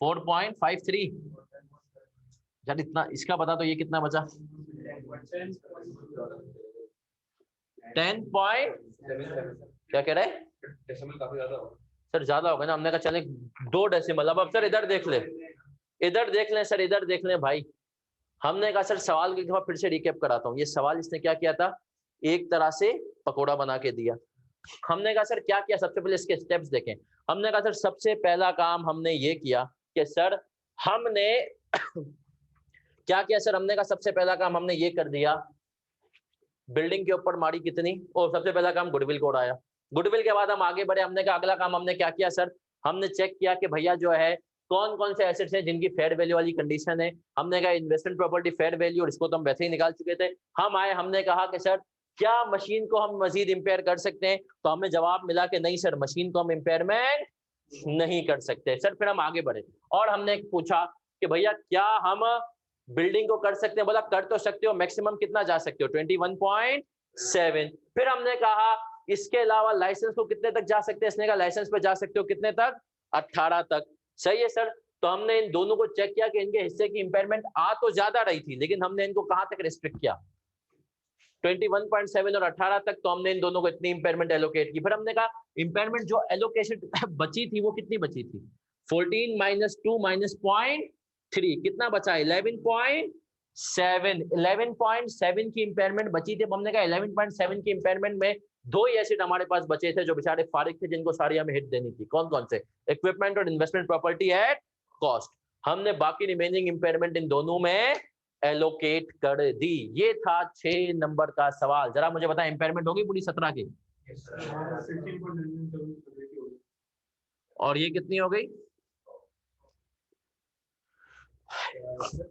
[SPEAKER 1] 4.53। यार इतना इसका बता, तो ये कितना बचा, 10 क्या कह रहे हैं,
[SPEAKER 2] डेसिमल काफी ज्यादा होगा
[SPEAKER 1] सर, ज्यादा होगा ना। हमने कहा चले 2 डेसिमल। अब सर इधर देख ले, इधर देख लें सर, इधर देख लें भाई। हमने कहा सर सवाल की दफा फिर से रिकैप कराता हूँ। ये सवाल इसने क्या किया था, एक तरह से पकोड़ा बना के दिया। हमने कहा सर क्या किया, सबसे पहले इसके स्टेप्स देखें। हमने कहा सर सबसे पहला काम हमने ये किया कि सर हमने क्या किया सर, हमने कहा सबसे पहला काम हमने ये कर दिया, बिल्डिंग के ऊपर मारी कितनी, और सबसे पहला काम गुडविल को उड़ाया। गुडविल के बाद हम आगे बढ़े, हमने कहा अगला काम हमने क्या किया सर, हमने चेक किया कि भैया जो है कौन कौन से एसेट्स हैं जिनकी फेयर वैल्यू वाली कंडीशन है। हमने कहा इन्वेस्टमेंट प्रॉपर्टी फेयर वैल्यू, और इसको तो हम वैसे ही निकाल चुके थे। हम आए, हमने कहा कि सर क्या मशीन को हम मजीद इंपेयर कर सकते हैं, तो हमें जवाब मिला कि नहीं सर मशीन को हम इंपेयरमेंट नहीं कर सकते सर। फिर हम आगे बढ़े और हमने पूछा कि भैया क्या हम बिल्डिंग को कर सकते हैं, बोला कर तो सकते हो, मैक्सिमम कितना जा सकते हो, 21.7। फिर हमने कहा इसके अलावा लाइसेंस को कितने तक जा सकते हैं, इसने कहा लाइसेंस पे जा सकते हो कितने तक, 18 तक। सही है सर। तो हमने इन दोनों को चेक किया कि इनके हिस्से की इंपेयरमेंट आ तो ज्यादा रही थी, लेकिन हमने इनको कहां तक रिस्ट्रिक्ट किया, 21.7 और 18 तक। तो हमने इन दोनों को इतनी इंपेयरमेंट एलोकेट की। फिर हमने कहा इंपेयरमेंट जो एलोकेशन बची थी वो कितनी बची थी, 14 - 2 - 0.3, कितना बचा, 11.7। 11.7 की इंपेयरमेंट बची थी। हमने कहा 11.7 की इंपेयरमेंट में 2 ही एसेट हमारे पास बचे थे जो बेचारे फारिग थे, जिनको सारी हमें हिट देनी थी। कौन कौन से, इक्विपमेंट और इन्वेस्टमेंट प्रॉपर्टी एट कॉस्ट। हमने बाकी रिमेनिंग इंपेयरमेंट इन दोनों में एलोकेट कर दी। ये था 6 नंबर का सवाल। जरा मुझे बताएं इंपेयरमेंट होगी पूरी 17 की, और ये कितनी हो गई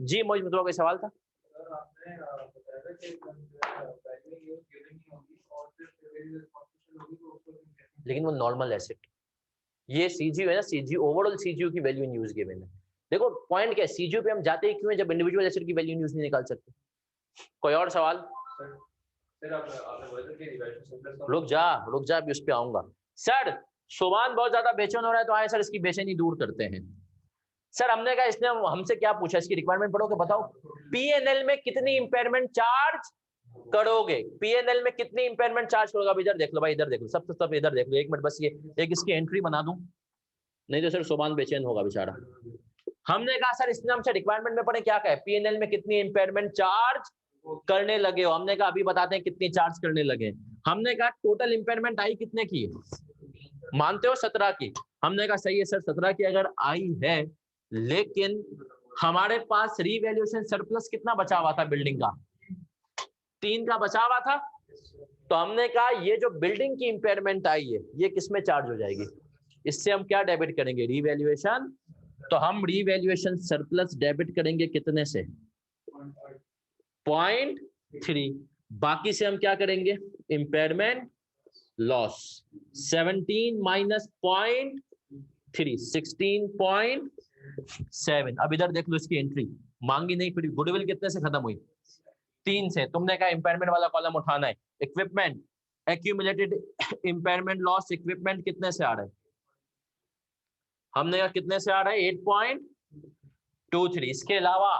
[SPEAKER 1] जी, मुझे बताओ कोई सवाल था। लेकिन वो नॉर्मल एसेट, ये सीजीयू है ना, सीजीयू ओवरऑल सीजीयू की वैल्यू इन यूज गिवन है। देखो पॉइंट क्या है, सीजीयू पे हम जाते ही क्यों है जब इंडिविजुअल एसेट की वैल्यू यूज नहीं निकाल सकते। कोई और सवाल, रुक जा अभी उस पे आऊंगा। सर सुभान बहुत ज्यादा बेचैन हो रहा है, तो आए सर इसकी बेचैनी दूर करते हैं। सर हमने कहा इसने हमसे क्या पूछा, इसकी रिक्वायरमेंट पढ़ो के बताओ, पीएनएल में कितनी इंपेयरमेंट चार्ज करोगे, पीएनएल में कितनी इंपेयरमेंट चार्ज करोगे। अब इधर देख लो भाई, इधर देख लो, सब इधर देख लो, 1 मिनट बस, ये एक इसकी एंट्री बना दूं, नहीं तो सर सुभान बेचैन होगा बेचारा। हमने कहा सर इसने हमसे रिक्वायरमेंट में पढ़े क्या कहे, पीएनएल में कितनी इंपेयरमेंट चार्ज करने लगे हो। हमने कहा अभी बताते हैं कितनी चार्ज करने लगे। हमने कहा टोटल इंपेयरमेंट आई कितने की, मानते हो 17 की। हमने कहा सही है सर 17 की अगर आई है, लेकिन हमारे पास रीवैल्यूएशन सरप्लस कितना बचा हुआ था बिल्डिंग का, 3 का बचा हुआ था। तो हमने कहा ये जो बिल्डिंग की इंपेयरमेंट आई है ये किसमें चार्ज हो जाएगी, इससे हम क्या डेबिट करेंगे, रीवैल्यूएशन। तो हम रीवैल्यूएशन सरप्लस डेबिट करेंगे कितने से, 0.3। बाकी से हम क्या करेंगे, इंपेयरमेंट लॉस 17 माइनस 0.3 16.7। अब इधर देख लो इसकी एंट्री मांगी नहीं, फिर गुडविल कितने से खत्म हुई, 3 से। तुमने कहा इंपेयरमेंट वाला कॉलम उठाना है, equipment accumulated impairment loss equipment कितने से आ रहा है, हमने कहा कितने से आ रहा है 8.23। इसके अलावा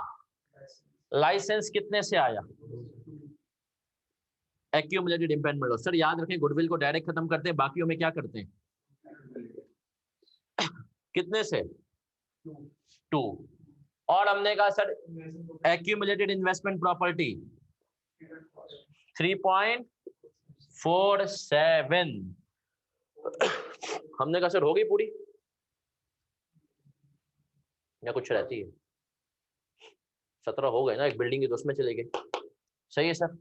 [SPEAKER 1] लाइसेंस कितने से आया, एक्यूमुलेटेड इंपेयरमेंट लॉस। सर याद रखें गुडविल को डायरेक्ट खत्म करते हैं, बाकियों में क्या करते हैं, कितने से 2। और हमने कहा सर एक्यूमुलेटेड इन्वेस्टमेंट प्रॉपर्टी 3.47। हमने कहा सर हो गई पूरी या कुछ रहती है, 17 हो गए ना, एक बिल्डिंग की तो उसमें चले गए, सही है सर।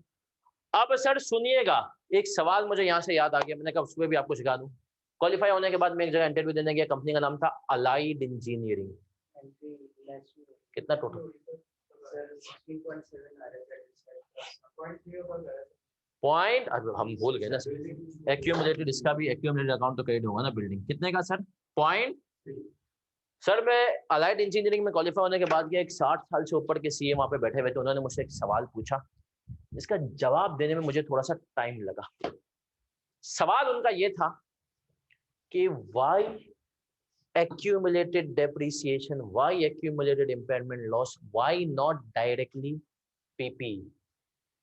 [SPEAKER 1] अब सर सुनिएगा, एक सवाल मुझे यहाँ से याद आ गया, मैंने कहा उसमें भी आपको सिखा दूं। क्वालिफाई होने के बाद मैं एक जगह इंटरव्यू देने गया, कंपनी का नाम था अलाइड इंजीनियरिंग। कितना टोटल, पॉइंट हम भूल गए ना सर, एक्यूमुलेटेड, इसका भी एक्यूमुलेटेड अकाउंट तो क्रेडिट होगा ना, बिल्डिंग कितने का सर, 0. सर मैं अलाइड इंजीनियरिंग में क्वालिफाई होने के बाद गया, एक 60 साल से ऊपर के सीए वहां पे बैठे हुए थे, उन्होंने मुझसे एक सवाल पूछा, इसका जवाब देने में मुझे थोड़ा सा टाइम लगा। सवाल उनका ये था कि why accumulated depreciation, why accumulated impairment loss, why not directly PP,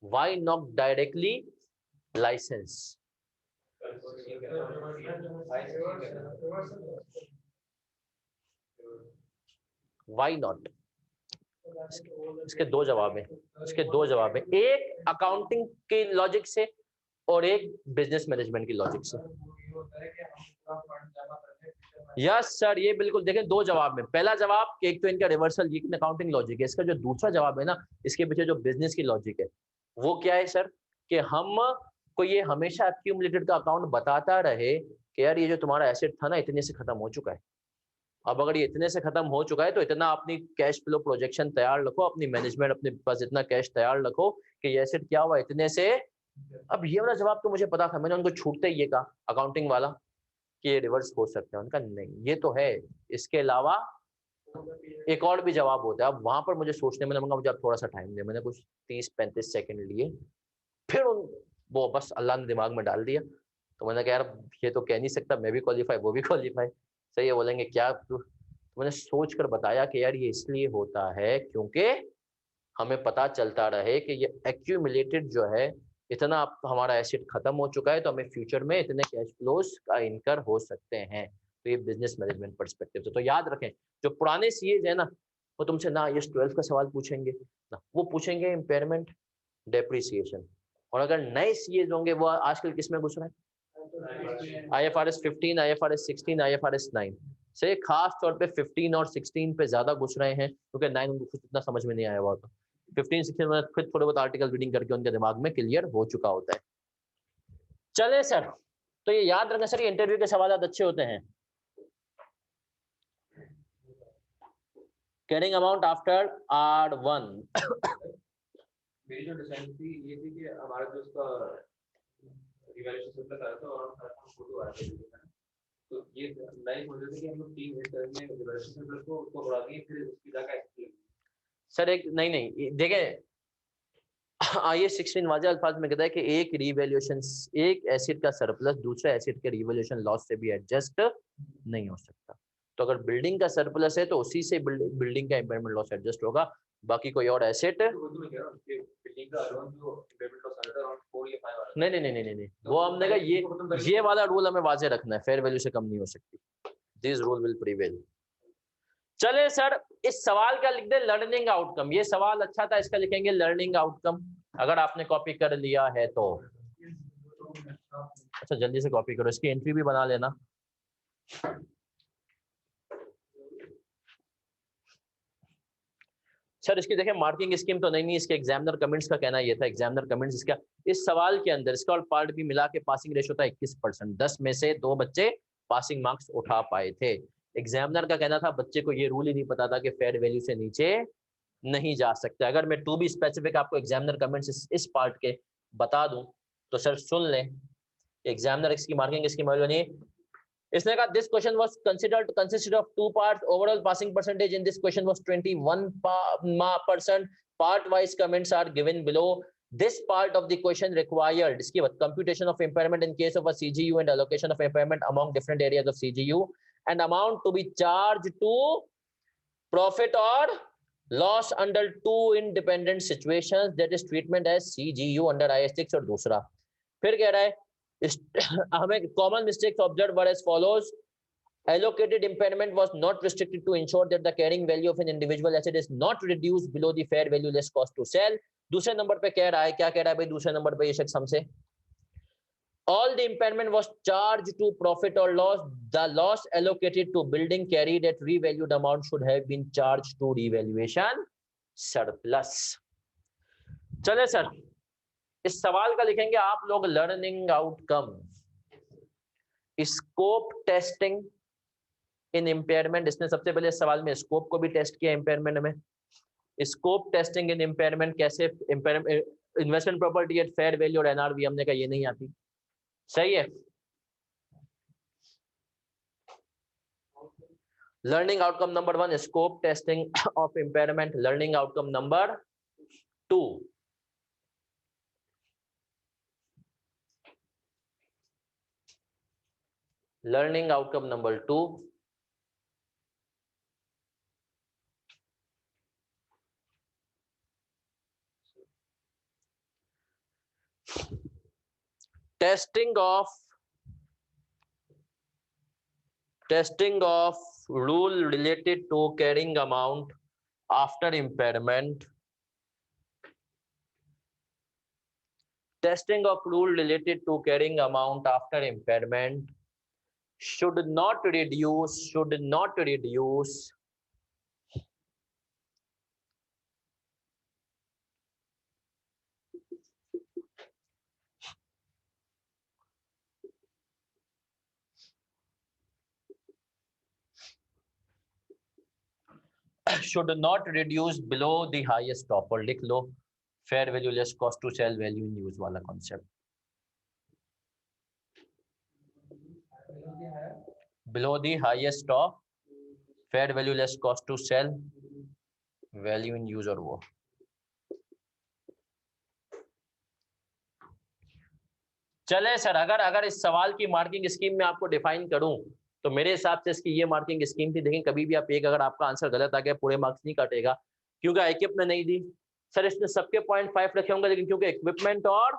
[SPEAKER 1] why not directly license? Why not? इसके दो जवाब हैं, इसके दो जवाब हैं, एक अकाउंटिंग के लॉजिक से और एक बिजनेस मैनेजमेंट की लॉजिक से। यस सर, ये बिल्कुल देखें, दो जवाब में, पहला जवाब कि एक तो इनका रिवर्सल अकाउंटिंग लॉजिक है, इसका जो दूसरा जवाब है ना, इसके पीछे जो बिजनेस की लॉजिक है वो क्या है सर, कि हम को ये हमेशा एक्यूमुलेटेड का अकाउंट बताता रहे कि यार ये जो तुम्हारा एसेट था ना इतने से खत्म हो चुका है, अब अगर ये इतने से खत्म हो चुका है तो इतना अपनी कैश फ्लो प्रोजेक्शन तैयार रखो, अपनी मैनेजमेंट अपने पास इतना कैश तैयार रखो कि ये एसेट क्या हुआ इतने से। अब ये वाला जवाब तो मुझे पता था, मैंने उनको छूटते ही ये कहा अकाउंटिंग वाला कि ये रिवर्स हो सकता है, उनका नहीं ये तो है, इसके अलावा एक और भी जवाब होता है। अब वहां पर मुझे सोचने में लगा, मुझे अब थोड़ा सा टाइम दिया, मैंने कुछ 30-35 सेकंड लिए, फिर वो बस अल्लाह ने दिमाग में डाल दिया, तो मैंने कहा यार ये तो कह नहीं सकता, मैं भी क्वालिफाई वो भी क्वालिफाई, सही है। बोलेंगे क्या तो मैंने सोच कर बताया कि यार ये इसलिए होता है क्योंकि हमें पता चलता रहे कि ये एक्यूमुलेटेड जो है इतना हमारा एसेट खत्म हो चुका है, तो हमें फ्यूचर में इतने कैश फ्लोज का इनकर हो सकते हैं। तो ये बिजनेस मैनेजमेंट पर्सपेक्टिव से, तो याद रखें जो पुराने सीएज है ना, वो तुमसे ना ये 12 का सवाल पूछेंगे ना, वो पूछेंगे इम्पेयरमेंट डेप्रिसिएशन, और अगर नए सीएज होंगे वो आजकल किस में घुस रहे हैं, IFRS 15, IFRS 16, IFRS 9 से, खास तौर पे 15 और 16 पे ज्यादा घुस रहे हैं, क्योंकि 9 उनको कुछ इतना समझ में नहीं आया हुआ, 15 16 में खुद थोड़े बहुत आर्टिकल रीडिंग करके उनके दिमाग में क्लियर हो चुका होता है। चले सर, तो ये याद रखना सर, ये इंटरव्यू के सवाल अच्छे होते हैं। कैरिंग अमाउंट आफ्टर R1
[SPEAKER 2] मेरी जो डिसाइड थी ये थी कि हमारा जो उसका रिवैल्यूएशन सरप्लस आया था और फोटो आया था, तो ये लाइक हो जाता है कि हम लोग 3 मिनट में रिवैल्यूएशन सरप्लस को उसको बढ़ा दिए, फिर उसकी जगह एक्सप्लेन
[SPEAKER 1] सर एक नहीं देखें, ये 16 वाजे अल्फाज में कहता है कि एक रिवैल्यूएशन, एक एसिड का सरप्लस दूसरे एसिड के रिवैल्यूएशन लॉस से भी एडजस्ट नहीं हो सकता। तो अगर बिल्डिंग का सरप्लस है तो उसी से बिल्डिंग का इम्पेयरमेंट लॉस एडजस्ट होगा, बाकी कोई और एसेट
[SPEAKER 2] बिल्डिंग का लोन जो इम्पेयरमेंट लॉस आता है अराउंड 4 या 5 वाला,
[SPEAKER 1] नहीं, वो हमने कहा ये वाला रूल हमें वाजे रखना है, फेयर वैल्यू से कम नहीं हो सकती, दिस रूल विल प्रिवेल। चले सर, इस सवाल का लिख दे लर्निंग आउटकम, ये सवाल अच्छा था, इसका लिखेंगे लर्निंग आउटकम, अगर आपने कॉपी कर लिया है तो। अच्छा जल्दी से कॉपी करो, इसकी एंट्री भी बना लेना। सर इसकी देखें मार्किंग स्कीम तो नहीं, इसके एग्जामिनर कमेंट्स का कहना ये था, एग्जामिनर कमेंट्स इसका इस सवाल के अंदर इसका और पार्ट भी मिला के पासिंग रेशो था 21%, 10 में से 2 बच्चे पासिंग मार्क्स उठा पाए थे। एग्जामिनर का कहना था बच्चे को ये रूल ही नहीं पता था कि फेयर वैल्यू से नीचे नहीं जा सकते। अगर मैं टू बी स्पेसिफिक आपको एग्जामिनर कमेंट्स इस पार्ट के बता दूं तो सर सुन लें, एग्जामिनर इसकी मार्किंग इसकी नहीं, इसने कहा this question was considered to consist of two parts, overall passing percentage in this question was 21%, part wise comments are given below, this part of the question required इसकी computation of impairment in case of a CGU and allocation of impairment among different areas of CGU and amount to be charged to profit or loss under two independent situations, that is treatment as CGU under IS6 और दूसरा फिर कह रहा है हमें common mistakes observed were as follows. Allocated impairment was not restricted to ensure that the carrying value of an individual asset is not reduced below the fair value less cost to sell. दूसरे number पे कह रहा है, क्या कह रहा है भाई दूसरे नंबर पे ये शख्स हमसे, all the impairment was charged to profit or loss, the loss allocated to building carried at revalued amount should have been charged to revaluation surplus. चले सर इस सवाल का लिखेंगे आप लोग learning outcome, scope testing in impairment, इसने सबसे पहले सवाल में स्कोप को भी टेस्ट किया इम्पेयरमेंट में, स्कोप टेस्टिंग इन इम्पेयरमेंट कैसे, investment property at fair value और एनआरवी हमने कहा ये नहीं आती, सही है। Learning outcome number 1 scope testing of impairment, learning outcome number 2 learning outcome number 2 testing of rule related to carrying amount after impairment, testing of rule related to carrying amount after impairment should not reduce below the highest offer, लिख लो fair value less cost to sell value in use वाला concept, below the highest of fair value less cost to sell value in use, और वो चले sir अगर इस सवाल की marking scheme में आपको डिफाइन करूं तो मेरे हिसाब से इसकी ये मार्किंग स्कीम थी। देखें कभी भी आप एक अगर आपका आंसर गलत आ गया पूरे मार्क्स नहीं काटेगा, क्योंकि इक्विप ने नहीं दी सर, इसने सबके 0.5 रखे होंगे, लेकिन क्योंकि इक्विपमेंट और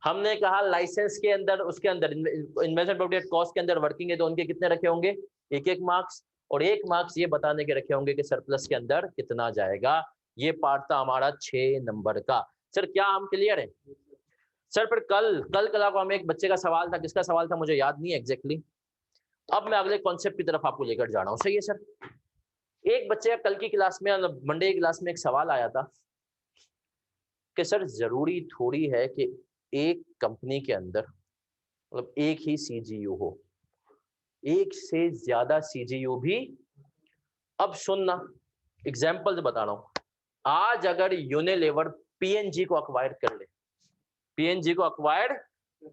[SPEAKER 1] हमने कहा लाइसेंस के अंदर उसके अंदर इन्वेस्टमेंट प्रॉपर्टी कॉस्ट के अंदर वर्किंग है तो उनके कितने रखे होंगे 1-1 मार्क्स, और 1 मार्क्स ये बताने के रखे होंगे कि सरप्लस के अंदर कितना जाएगा। ये पार्ट था हमारा 6 नंबर का। सर क्या हम क्लियर है सर? फिर कल को हमें एक बच्चे का सवाल था, किसका सवाल था मुझे याद नहीं एग्जैक्टली, अब मैं अगले कॉन्सेप्ट की तरफ आपको लेकर जा रहा हूँ, सही है सर। एक बच्चे का कल की क्लास में मंडे की क्लास में एक सवाल आया था कि सर जरूरी थोड़ी है कि एक कंपनी के अंदर मतलब एक ही सीजीयू हो, एक से ज्यादा सीजीयू भी। अब सुनना एग्जाम्पल बता रहा हूं, आज अगर यूनिलीवर पीएनजी को अक्वायर कर ले, पीएनजी को अक्वायर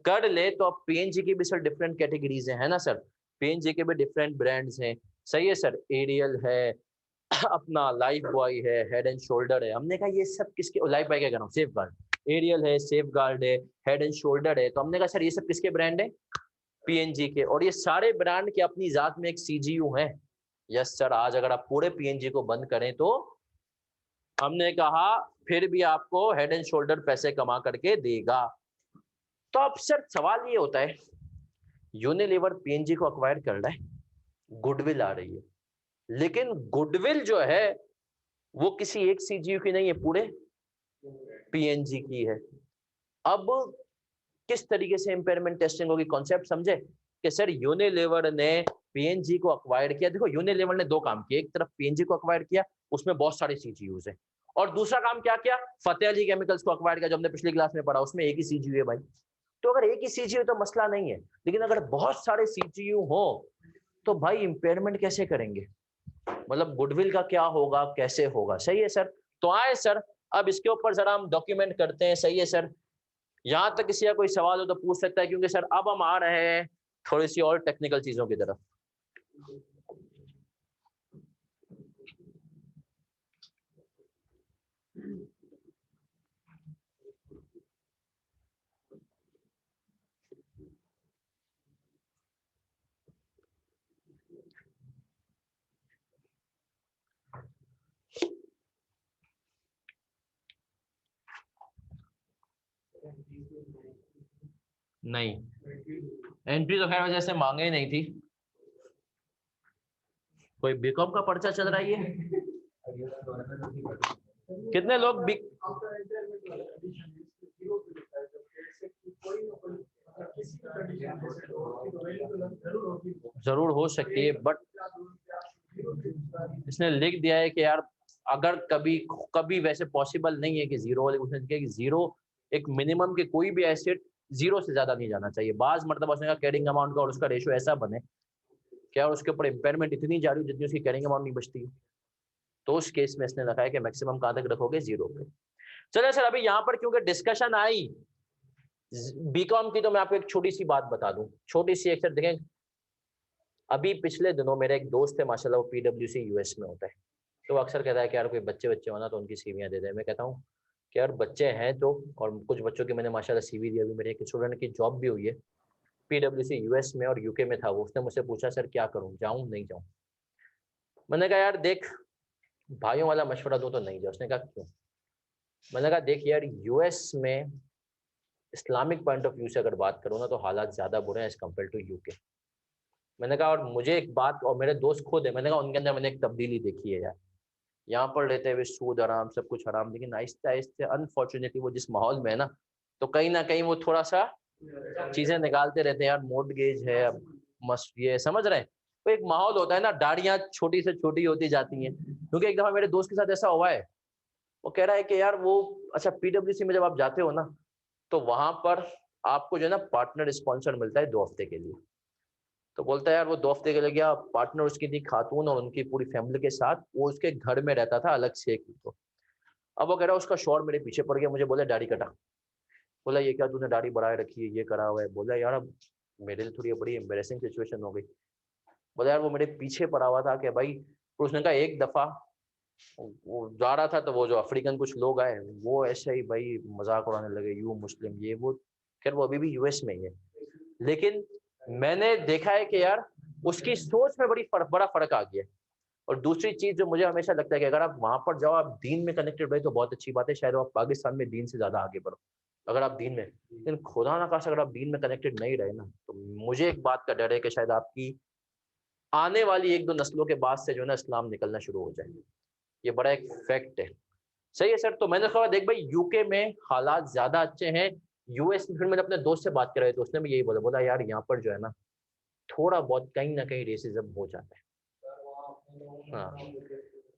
[SPEAKER 1] कर ले तो अब पीएनजी की भी सर डिफरेंट कैटेगरीज है ना सर, पीएनजी के भी डिफरेंट ब्रांड्स हैं, सही है सर। एरियल है, अपना लाइफ बॉय है, हेड एंड शोल्डर है। हमने कहा ये सब किसके, लाइफ बॉय क्या कह रहा हूँ, सेफ गार्ड, एरियल है, सेफ गार्ड है, हेड एंड शोल्डर है, तो हमने कहा सर ये सब किसके ब्रांड है, पीएनजी के, और ये सारे ब्रांड के अपनी जात में एक सीजीयू है। यस सर, आज अगर आप पूरे पीएनजी को बंद करें तो हमने कहा फिर भी आपको हेड एंड शोल्डर पैसे कमा करके देगा। तो अब सर सवाल ये होता है, यूनिलीवर पीएनजी को अक्वायर कर रहा है, गुडविल आ रही है, लेकिन गुडविल जो है वो किसी एक सीजीयू की नहीं है, पूरे पीएनजी की है। अब किस तरीके से इंपेयरमेंट टेस्टिंग होगी, कॉन्सेप्ट समझे कि सर यूनिलीवर ने पीएनजी को अक्वायर किया, देखो यूनिलीवर ने दो काम किए, एक तरफ पीएनजी को अक्वायर किया, उसमें बहुत सारे सीजीयूज है, और दूसरा काम क्या किया, फतेह अली केमिकल्स को अक्वायर किया, जो हमने पिछली क्लास में पढ़ा, उसमें एक ही सीजीयू है भाई। तो अगर एक ही सीजीयू तो मसला नहीं है, लेकिन अगर बहुत सारे सीजीयू हो तो भाई इंपेयरमेंट कैसे करेंगे, मतलब गुडविल का क्या होगा, कैसे होगा। सही है सर, तो आए सर अब इसके ऊपर जरा हम डॉक्यूमेंट करते हैं। सही है सर, यहां तक किसी का कोई सवाल हो तो पूछ सकता है, क्योंकि सर अब हम आ रहे हैं थोड़ी सी और टेक्निकल चीजों की तरफ। नहीं, एंट्री तो खैर वजह से मांगे ही नहीं थी। कोई बीकॉम का पर्चा चल रहा है ये? कितने लोग जरूर हो सकती है, बट इसने लिख दिया है कि यार अगर कभी कभी वैसे पॉसिबल नहीं है कि जीरो, उसने लिखा कि जीरो एक मिनिमम के कोई भी एसेट जीरो से ज्यादा नहीं जाना चाहिए। बाज मतलब उसने कहा कैरिंग अमाउंट का और उसका रेशियो ऐसा बने क्या, और उसके ऊपर इंपेयरमेंट इतनी जा रही हो जितनी उसकी कैरिंग अमाउंट नहीं बचती, तो उस केस में इसने रखा है कि मैक्सिमम कहां तक रखोगे, जीरो पे। चलो सर, अभी यहाँ पर क्योंकि डिस्कशन आई बीकॉम की, तो मैं आपको एक छोटी सी बात बता दूं, छोटी सी एक, सर देखें अभी पिछले दिनों मेरा एक दोस्त है माशाल्लाह, वो पीडब्ल्यूसी यूएस में होता है, तो अक्सर कहता है कि यार कोई बच्चे होना तो उनकी सीवियां दे दे। मैं कहता हूँ कि यार बच्चे हैं तो, और कुछ बच्चों की मैंने माशाल्लाह सीवी दी, अभी मेरे एक स्टूडेंट की जॉब भी हुई है पीडब्ल्यूसी यूएस में और यूके में था वो, उसने मुझसे पूछा सर क्या करूँ, जाऊँ नहीं जाऊँ। मैंने कहा यार देख, भाइयों वाला मशवरा दो तो नहीं जाओ। उसने कहा क्यों? मैंने कहा देख यार, यूएस में इस्लामिक पॉइंट ऑफ व्यू से अगर बात करूँ ना तो हालात ज्यादा बुरे हैं एज कम्पेयर टू यूके। मैंने कहा और मुझे एक बात, और मेरे दोस्त खुद है, मैंने कहा उनके अंदर मैंने एक तब्दीली देखी है यार, यहाँ पर रहते हुए सूद हराम, सब कुछ हराम, लेकिन आहिस्ते आहिस्ते अनफॉर्चुनेटली वो जिस माहौल में है ना कहीं वो थोड़ा सा चीजें निकालते रहते हैं यार, मोर्टगेज है, अब मस्त ये समझ रहे हैं। तो एक माहौल होता है ना, दाढ़ियां छोटी से छोटी होती जाती हैं। क्योंकि एक दफा मेरे दोस्त के साथ ऐसा हुआ है, वो कह रहा है कि यार वो, अच्छा पीडब्ल्यूसी में जब आप जाते हो ना तो वहां पर आपको जो है ना पार्टनर स्पॉन्सर मिलता है 2 हफ्ते के लिए। तो बोलता है यार वो 2 हफ्ते के लिए गया, पार्टनर उसकी थी खातून और उनकी पूरी फैमिली के साथ, वो उसके घर में रहता था अलग से एक। तो अब वो कह रहा है उसका शौहर मेरे पीछे पड़ गया, मुझे बोला दाढ़ी कटा। बोला ये क्या तूने दाढ़ी बढ़ाए रखी है, ये करा हुआ है। बोला यार अब मेरे लिए थोड़ी बड़ी एम्बेरसिंग सिचुएशन हो गई। बोला यार वो मेरे पीछे पड़ा हुआ था कि भाई, तो उसने कहा एक दफा वो जा रहा था तो वो जो अफ्रीकन कुछ लोग आए वो ऐसे ही भाई मजाक उड़ाने लगे, यू मुस्लिम ये वो। खैर वो अभी भी यूएस में ही है, लेकिन मैंने देखा है कि यार उसकी सोच में बड़ा फर्क आ गया। और दूसरी चीज जो मुझे हमेशा लगता है कि अगर आप वहां पर जाओ, आप दीन में कनेक्टेड रहे तो बहुत अच्छी बात है, शायद आप पाकिस्तान में दीन से ज्यादा आगे बढ़ो अगर आप दीन में, लेकिन खुदा ना खासा अगर आप दीन में कनेक्टेड नहीं रहे ना, तो मुझे एक बात का डर है कि शायद आपकी आने वाली 1-2 नस्लों के बाद से जो है ना इस्लाम निकलना शुरू हो जाए। ये बड़ा एक फैक्ट है। सही है सर, तो मैंने कहा देख भाई यूके में हालात ज्यादा अच्छे हैं, यूएस में। फिर मैंने अपने दोस्त से बात कर रहे तो उसने भी यही बोला यार यहाँ पर जो है ना थोड़ा बहुत कहीं ना कहीं रेसिज्म हो जाता है। हाँ,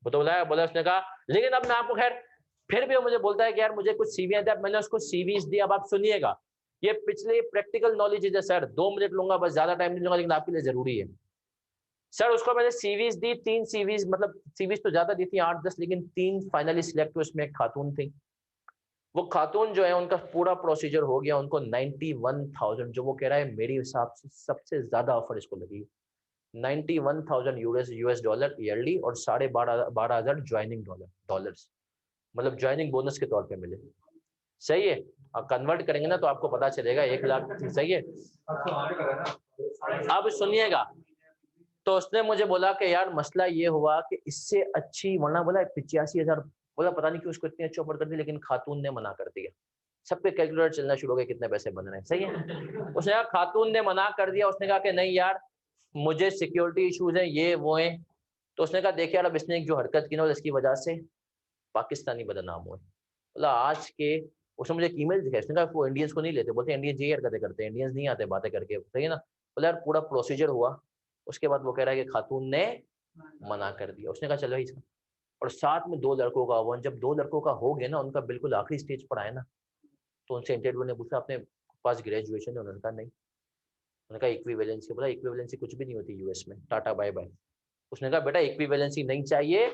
[SPEAKER 1] वो तो बोला उसने कहा, लेकिन अब मैं आपको खैर फिर भी वो मुझे बोलता है कि यार मुझे कुछ सीवी है, मैंने उसको सीवीज दी। अब आप सुनिएगा, ये पिछले प्रैक्टिकल नॉलेज है सर, 2 मिनट लूंगा बस, ज्यादा टाइम नहीं लूंगा, लेकिन आपके लिए जरूरी है। सर उसको मैंने सीवीज दी, 3 सीवीज, मतलब सीवीज तो ज्यादा दी थी 8-10, लेकिन 3 फाइनली सिलेक्ट हुए, उसमें एक खातून थी। वो खातून जो है उनका पूरा प्रोसीजर हो गया, उनको 91,000, जो वो कह रहा है मेरे हिसाब से सबसे ज्यादा ऑफर इसको लगी, 91,000 यूएस डॉलर ईयरली, और 12,500 ज्वाइनिंग डॉलर्स, मतलब ज्वाइनिंग बोनस के तौर पे मिले। सही है, आप कन्वर्ट करेंगे ना तो आपको पता चलेगा 1 लाख। सही है, अब सुनिएगा, तो उसने मुझे बोला कि यार मसला ये हुआ कि इससे अच्छी, वरना बोला 85,000, बोला पता नहीं क्यों उसको इतनी अच्छी ऑफर कर दी, लेकिन खातून ने मना कर दिया। सबके कैलकुलेटर चलना शुरू हो गए कितने पैसे बन रहे हैं। सही है, उसने कहा खातून ने मना कर दिया, उसने कहा कि नहीं यार मुझे सिक्योरिटी इश्यूज हैं, ये वो हैं। तो उसने कहा देखिए यार अब इसने जो हरकत की ना इसकी वजह से पाकिस्तानी बदनाम हुए। बोला आज के, उसने मुझे ईमेल दिखाया, उसने कहा वो इंडियंस को नहीं लेते, बोलते इंडियंस ये हरकतें करते हैं, इंडियंस नहीं आते बातें करके। सही है ना, बोला यार पूरा प्रोसीजर हुआ, उसके बाद वो कह रहा है कि खातून ने मना कर दिया। उसने कहा चलो इसका, और साथ में 2 लड़कों का हुआ। जब 2 लड़कों का हो गया ना, उनका बिल्कुल आखिरी स्टेज पर आया ना, तो उनसे इंटरव्यू ने पूछा अपने पास ग्रेजुएशन है? उन्होंने कहा नहीं। उन्होंने कहा इक्विवेलेंसी। बोला इक्विवेलेंसी कुछ भी नहीं होती यूएस में, टाटा बाय बाय। उसने कहा बेटा इक्विवेलेंसी नहीं चाहिए,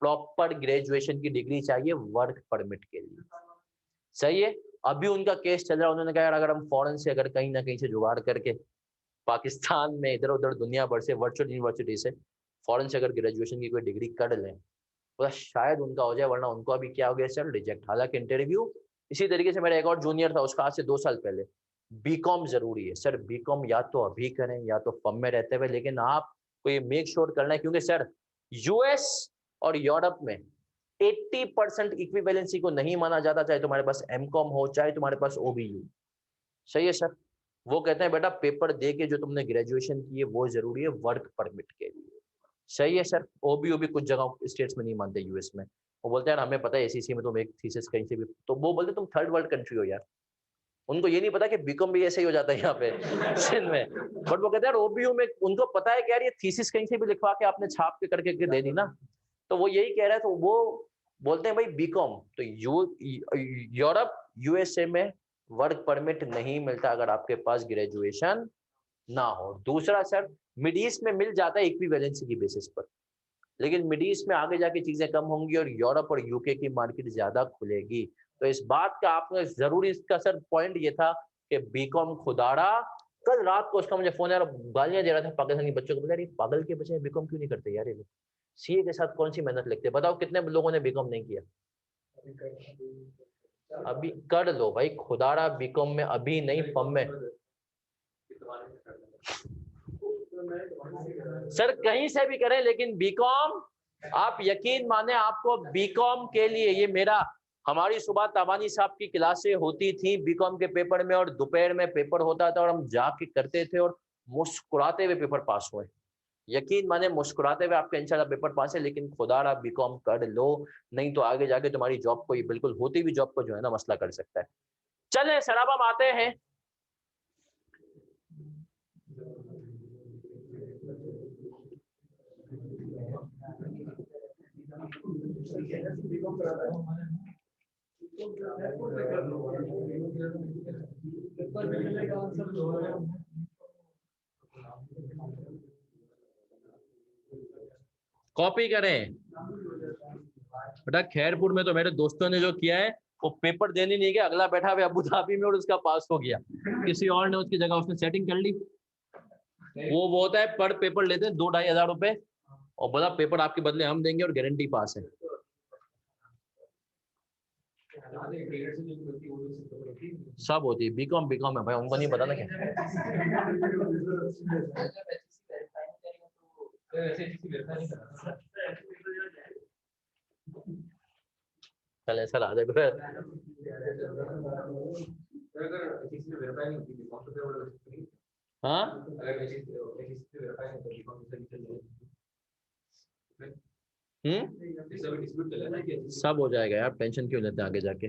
[SPEAKER 1] प्रॉपर ग्रेजुएशन की डिग्री चाहिए वर्क परमिट के लिए। सही है। अभी उनका केस चल रहा है। उन्होंने कहा यार अगर हम फॉरेन से अगर कहीं ना कहीं से जुगाड़ करके पाकिस्तान में इधर उधर दुनिया भर से वर्चुअल यूनिवर्सिटी से फॉरेन से अगर ग्रेजुएशन की कोई डिग्री कर लें तो शायद उनका हो जाए, वरना उनको अभी क्या हो गया सर, रिजेक्ट। हालांकि इंटरव्यू इसी तरीके से मेरा एक और जूनियर था, उसका आज से 2 साल पहले। बीकॉम जरूरी है सर, बीकॉम या तो अभी करें या तो फर्म में रहते हुए, लेकिन आपको ये मेक श्योर करना है, क्योंकि सर यूएस और यूरोप में 80% इक्विवेलेंसी को नहीं माना जाता, चाहे तुम्हारे पास एमकॉम हो चाहे तुम्हारे पास ओबीयू। सही है सर। वो कहते हैं बेटा पेपर दे के जो तुमने ग्रेजुएशन की है वो जरूरी है वर्क परमिट के लिए। सही है सर। ओबीयू भी कुछ जगह स्टेट्स में नहीं मानते यूएस में। वो बोलते हैं यार हमें पता है एसीसी में तुम एक थीसिस कहीं से भी, तो वो बोलते तुम थर्ड वर्ल्ड कंट्री हो यार। उनको ये नहीं पता कि बीकॉम भी ऐसे ही हो जाता है यहाँ पे सिंध में। बट वो कहते हैं ओबीयू में उनको पता है कि यार ये थीसिस कहीं से भी लिखवा के आपने छाप के करके दे दी ना, तो वो यही कह रहा है। तो वो बोलते हैं भाई बीकॉम तो यूरोप यूएसए में वर्क परमिट नहीं मिलता अगर आपके पास ग्रेजुएशन ना हो। दूसरा सर मिड ईस्ट में मिल जाता है इक्विवेलेंसी की बेसिस पर, लेकिन मिड ईस्ट में आगे जाके चीजें कम होंगी और यूरोप और यूके की मार्केट ज्यादा खुलेगी। तो इस बात का आपने जरूरी, इसका सर पॉइंट ये था कि बीकॉम खुदारा। कल रात को उसका मुझे फोन यार गालियां दे रहा था पाकिस्तानी बच्चों को, बोला यार पागल के बच्चे बीकॉम क्यों नहीं करते यार, ये लोग सीए के साथ कौन सी मेहनत लगते, बताओ कितने लोगों ने बीकॉम नहीं किया। अभी कर लो भाई खुदारा, बीकॉम में अभी नहीं फर्म में। सर कहीं से भी करें लेकिन बीकॉम, आप यकीन माने आपको बीकॉम के लिए, ये मेरा हमारी सुबह ताबानी साहब की क्लासें होती थी बीकॉम के पेपर में, और दोपहर में पेपर होता था और हम जाके करते थे और मुस्कुराते हुए पेपर पास हुए। यकीन माने मुस्कुराते हुए आपका इंशाल्लाह पेपर पास है, लेकिन खुदारा बीकॉम कर लो, नहीं तो आगे जाके तुम्हारी जॉब को, ये बिल्कुल होती हुई जॉब को जो है ना मसला कर सकता है। चले सर अब हम आते हैं। कॉपी करें बेटा। खैरपुर में तो मेरे दोस्तों ने जो किया है वो पेपर देने नहीं गया, अगला बैठा हुआ अबू धाबी में और उसका पास हो गया, किसी और ने उसकी जगह उसने सेटिंग कर ली। वो होता है पर पेपर लेते हैं 2-2.5 हजार रुपए और बोला पेपर आपके बदले हम देंगे और गारंटी पास है। सब होती है बीकॉम, बीकॉम है भाई, उनको नहीं पता ना क्या। चल ऐसा ला दे। हाँ सब हो जाएगा यार, टेंशन क्यों लेते हैं आगे जाके।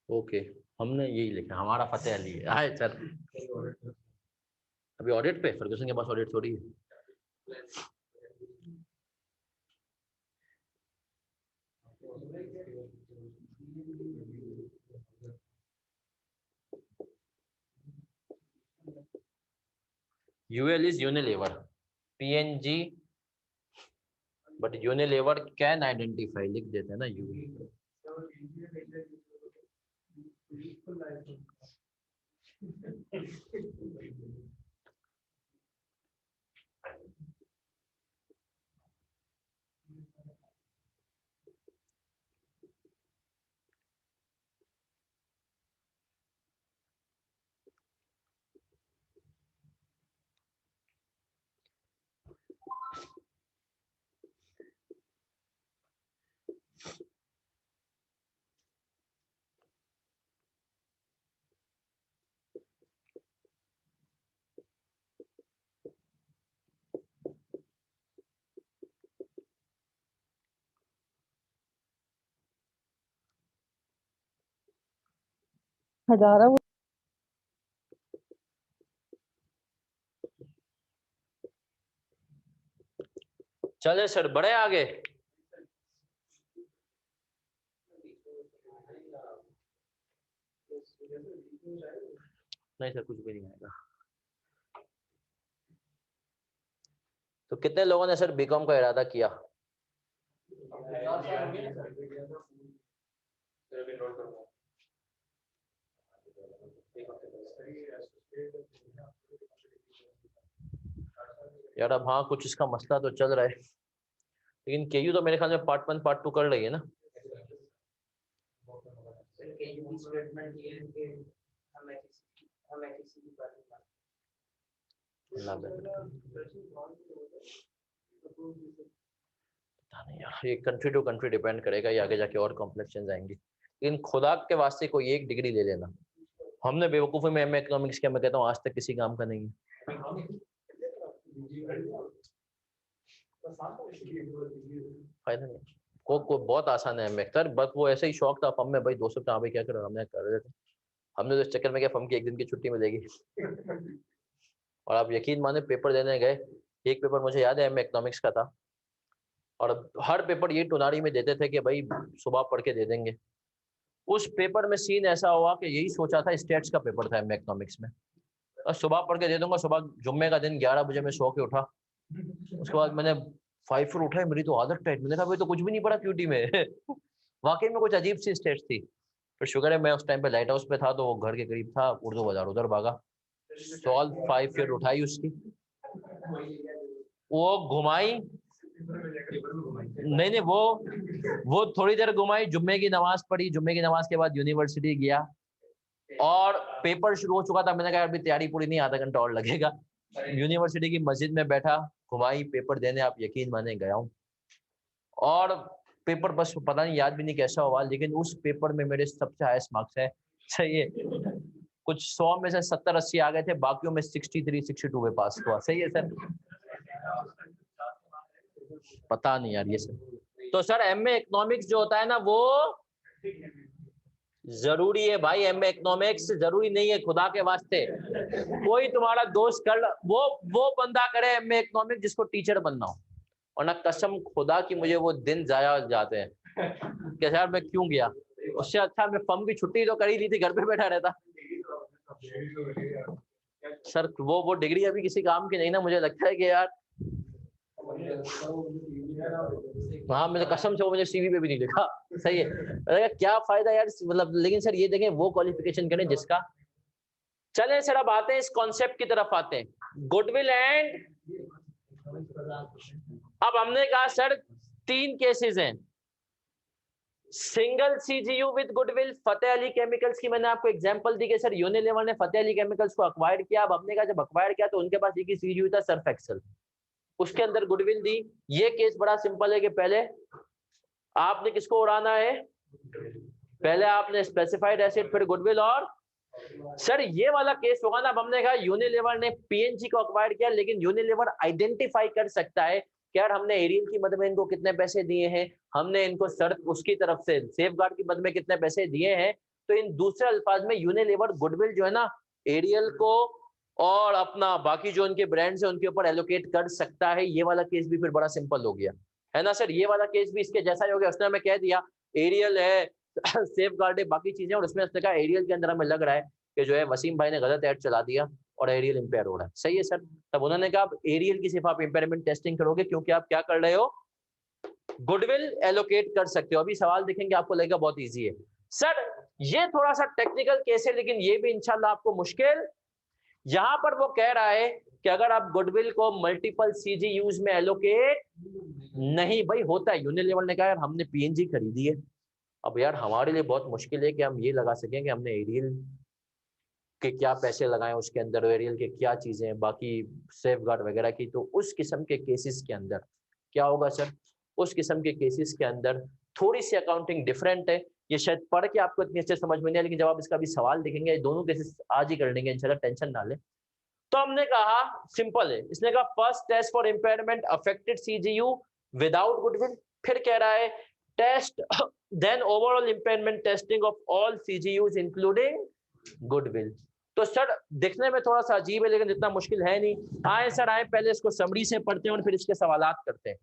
[SPEAKER 1] ओके, हमने यही लिखा, हमारा फतेह अली है। हाय सर, अभी ऑडिट पे फर्गूसन के पास ऑडिट थोड़ी है। UL is Unilever, PNG, but Unilever can identify, लिख देते हैं ना UL।
[SPEAKER 3] हजारा
[SPEAKER 1] चले सर, बड़े आगे। नहीं सर, कुछ भी नहीं आएगा। तो कितने लोगों ने सर बीकॉम का इरादा किया? यार अब हाँ, कुछ इसका मसला तो चल रहा है, लेकिन केयू तो मेरे ख्याल में पार्ट 1 पार्ट 2 कर रही है ना। पता नहीं यार, ये कंट्री टू कंट्री डिपेंड करेगा, ये आगे जाके और कॉम्प्लेक्शन आएंगी। लेकिन खुदा के वास्ते कोई एक डिग्री ले लेना। हमने बेवकूफ़ी में एमए इकोनॉमिक्स किया, मैं कहता हूँ आज तक किसी काम का नहीं है। फायदा नहीं, को बहुत आसान है एमए सर, बस वो ऐसे ही शौक था फम में, भाई दोस्तों कहाँ भाई क्या करो, हमने कर रहे थे। हमने तो इस चक्कर में क्या फम की एक दिन की छुट्टी मिलेगी। और आप यकीन माने पेपर देने गए, एक पेपर मुझे याद है एमए इकोनॉमिक्स का था, और हर पेपर ये टुनारी में देते थे कि भाई सुबह पढ़ के दे देंगे। उस पेपर में सीन ऐसा हुआ कि यही सोचा था, स्टेट्स का पेपर था एमए इकोनॉमिक्स में, और सुबह पढ़ के दे दूंगा। सुबह जुम्मे का दिन 11 बजे मैं सो के उठा, उसके बाद मैंने 5 पर उठा, मेरी तो आदत टाइट, मैंने कहा भाई तो कुछ भी नहीं पढ़ा क्यूटी में। वाकई में कुछ अजीब सी स्टेट्स थी। फिर शुक्र है मैं उस टाइम पे लाइट हाउस पे था, तो वो घर के करीब था, उर्दू बाजार, उधर भागा, सॉल्व 5 फिर उठाई उसकी, वो घुमाई, नहीं वो थोड़ी देर घुमाई, जुम्मे की नमाज पढ़ी, जुम्मे की नमाज के बाद यूनिवर्सिटी गया, और पेपर शुरू हो चुका था। मैंने कहा अभी तैयारी पूरी नहीं, आधा घंटा और लगेगा। यूनिवर्सिटी की मस्जिद में बैठा, घुमाई, पेपर देने, आप यकीन माने गया हूँ। और पेपर बस पता नहीं, याद भी नहीं कैसा हुआ, लेकिन उस पेपर में मेरे सबसे हाईएस्ट मार्क्स है। सही है, कुछ 100 में से 70-80 आ गए थे, बाकियों में 63-62 में पास हुआ। सही है सर, पता नहीं यार ये सर। तो सर एमए इकोनॉमिक्स जो होता है ना, वो जरूरी है भाई। एमए इकोनॉमिक्स जरूरी नहीं है, खुदा के वास्ते कोई तुम्हारा दोस्त कर, वो बंदा करे एमए इकोनॉमिक्स जिसको टीचर बनना हो, और ना कसम खुदा की मुझे वो दिन जाया जाते हैं कि यार मैं क्यों गया। उससे अच्छा मैं फम की छुट्टी तो कर ही ली थी, घर पे बैठा रहता। सर वो डिग्री अभी किसी काम की नहीं ना, मुझे लगता है कि यार, हाँ मुझे कसम से वो मुझे सीवी पे भी नहीं लिखा। सही है, अरे क्या फायदा यार, मतलब। लेकिन सर ये देखें, वो क्वालिफिकेशन करें जिसका। चलें सर, अब आते हैं इस कॉन्सेप्ट की तरफ आते हैं, गुडविल एंड। अब हमने कहा सर 3 केसेस हैं, single CGU with goodwill. Fateh Ali chemicals की मैंने आपको एग्जांपल दी कि सर यूनिलीवर ने फतेह अली केमिकल्स को अक्वायर किया। अब हमने कहा जब अक्वायर किया तो उनके पास एक ही सीजीयू था, सर्फ एक्सेल, उसके अंदर गुडविल दी। ये केस बड़ा सिंपल है कि पहले आपने किसको उड़ाना है, पहले आपने स्पेसिफाइड एसिड, फिर गुडविल। और सर ये वाला केस होगा ना, अब हमने कहा यूनिलीवर ने पीएनजी को अक्वायर किया, लेकिन यूनिलीवर आइडेंटिफाई कर सकता है कि यार हमने एरियल की मद में इनको कितने पैसे दिए हैं, हमने इनको शर्त उसकी तरफ से सेफ गार्ड की मद में कितने पैसे दिए हैं, तो इन दूसरे अल्फाज में यूनिलीवर गुडविल जो है ना एरियल को और अपना बाकी जो उनके ब्रांड्स है उनके ऊपर एलोकेट कर सकता है। ये वाला केस भी फिर बड़ा सिंपल हो गया है ना सर, ये वाला केस भी इसके जैसा ही हो गया। उसने हमें कह दिया एरियल है सेफ गार्ड है बाकी चीजें, और उसमें उसने कहा एरियल के अंदर हमें लग रहा है कि जो है वसीम भाई ने गलत ऐड चला दिया और एरियल इंपेयर हो रहा है। सही है सर, तब उन्होंने कहा आप एरियल की सिर्फ आप इंपेयरमेंट टेस्टिंग करोगे क्योंकि आप क्या कर रहे हो, गुडविल एलोकेट कर सकते हो। अभी सवाल देखेंगे आपको लगेगा बहुत इजी है सर, ये थोड़ा सा टेक्निकल केस है लेकिन ये भी इंशाल्लाह आपको मुश्किल। यहां पर वो कह रहा है कि अगर आप गुडविल को मल्टीपल सीजीयूज में एलोकेट नहीं, भाई होता है, यूनिलीवर ने कहा यार हमने पीएनजी खरीदी है, अब यार हमारे लिए बहुत मुश्किल है कि हम ये लगा सकें कि हमने एरियल के क्या पैसे लगाए उसके अंदर, एरियल के क्या चीजें हैं बाकी सेफ गार्ड वगैरह की। तो उस किस्म के केसेस के अंदर क्या होगा सर, उस किस्म के केसेस के अंदर थोड़ी सी अकाउंटिंग डिफरेंट है। ये शायद पढ़ के आपको इतनी अच्छे समझ में नहीं आए, लेकिन जब आप इसका भी सवाल देखेंगे दोनों केसेस आज ही कर लेंगे इंशाल्लाह, टेंशन ना ले। तो हमने कहा सिंपल है, इसने कहा first test for impairment affected CGU without goodwill, फिर कह रहा है test then overall impairment testing of all CGUs including goodwill. तो सर दिखने में थोड़ा सा अजीब है लेकिन इतना मुश्किल है नहीं। आए सर आए, पहले इसको समरी से पढ़ते हैं और फिर इसके सवालात करते हैं।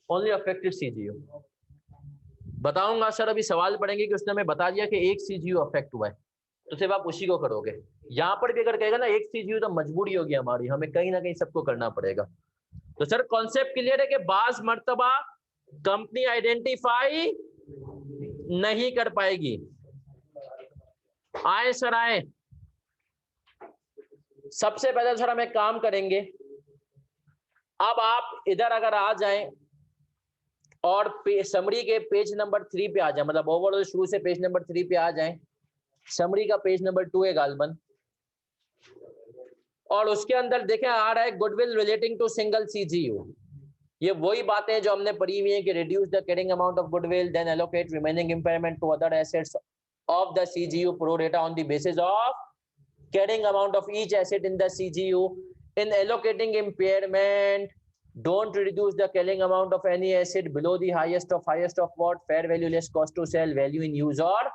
[SPEAKER 1] ओनली अफेक्टेड सीजीयू बताऊंगा सर, अभी सवाल पढ़ेंगे कि उसने हमें बता दिया कि एक सीजीयू अफेक्ट हुआ है तो सिर्फ आप उसी को करोगे। यहां पर भी अगर कहेगा ना एक सीजीयू तो मजबूरी होगी हमारी, हमें कहीं ना कहीं सबको करना पड़ेगा। तो सर कॉन्सेप्ट क्लियर है कि बाज मर्तबा कंपनी आइडेंटिफाई नहीं कर पाएगी। आए सर आए, सबसे पहले सर हम एक काम करेंगे, अब आप इधर अगर आ जाएं और समरी के पेज नंबर 3 पे आ जाए, मतलब ओवरऑल शुरू से पेज नंबर 3 पे आ जाएं, समरी का पेज नंबर 2 है गालबन, और उसके अंदर देखें आ रहा है goodwill relating to single CGU. ये वही बातें जो हमने पढ़ी हुई है कि reduce the carrying amount of goodwill then allocate remaining impairment to other assets of the CGU pro rata on the basis of carrying amount of each asset in the CGU. In allocating impairment don't reduce the carrying amount of any asset below the highest of what fair value less cost to sell value in use। और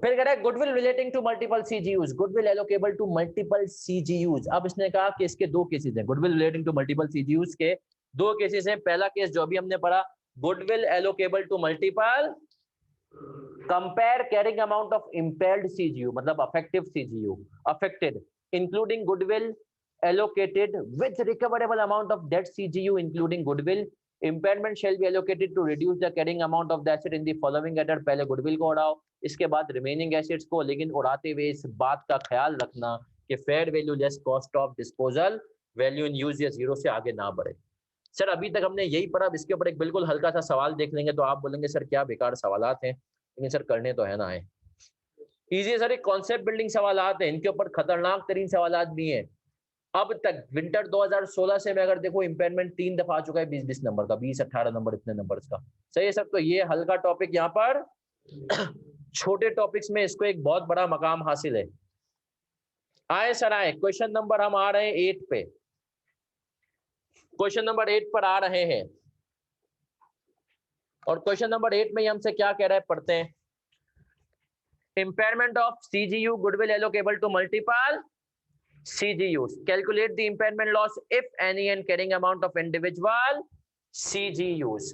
[SPEAKER 1] फिर कह रहा है goodwill relating to multiple CGUs, goodwill allocable to multiple CGUs. अब इसने कहा कि इसके दो केसेस हैं, goodwill relating to multiple CGUs के दो केसेस हैं। पहला केस जो अभी हमने पढ़ा, goodwill allocable to multiple, compare carrying amount of impaired CGU मतलब affective CGU affected including goodwill allocated with recoverable amount of debt CGU including goodwill। impairment shall be allocated to reduce the carrying amount of the asset in the following order। पहले goodwill को उड़ाओ, इसके बाद remaining assets को, लेकिन उड़ाते हुए इस बात का ख्याल रखना कि fair value less cost of disposal value in use या जीरो से आगे ना बढ़े। सर अभी तक हमने यही पढ़ा, इसके ऊपर एक बिल्कुल हल्का सा सवाल देख लेंगे तो आप बोलेंगे सर क्या बेकार सवालात हैं, लेकिन सर करने तो है ना है। इजी सर, एक कॉन्सेप्ट बिल्डिंग सवालात हैं, इनके ऊपर खतरनाक तरीन सवालात भी हैं। अब तक विंटर 2016 से मैं अगर देखो इंपेयरमेंट 3 दफा आ चुका है 20-20 नंबर का, 20-18 नंबर इतने नंबर्स का। सही है सर, तो ये हल्का टॉपिक यहाँ पर छोटे टॉपिक्स में इसको एक बहुत बड़ा मकाम हासिल है। आए सर आए, क्वेश्चन नंबर हम आ रहे हैं 8 पे, क्वेश्चन नंबर 8 पर आ रहे हैं, और क्वेश्चन नंबर 8 में हमसे क्या कह रहा है पढ़ते हैं। Impairment of CGU goodwill allocable to multiple CGUs, calculate the impairment loss if any and carrying amount of individual CGUs।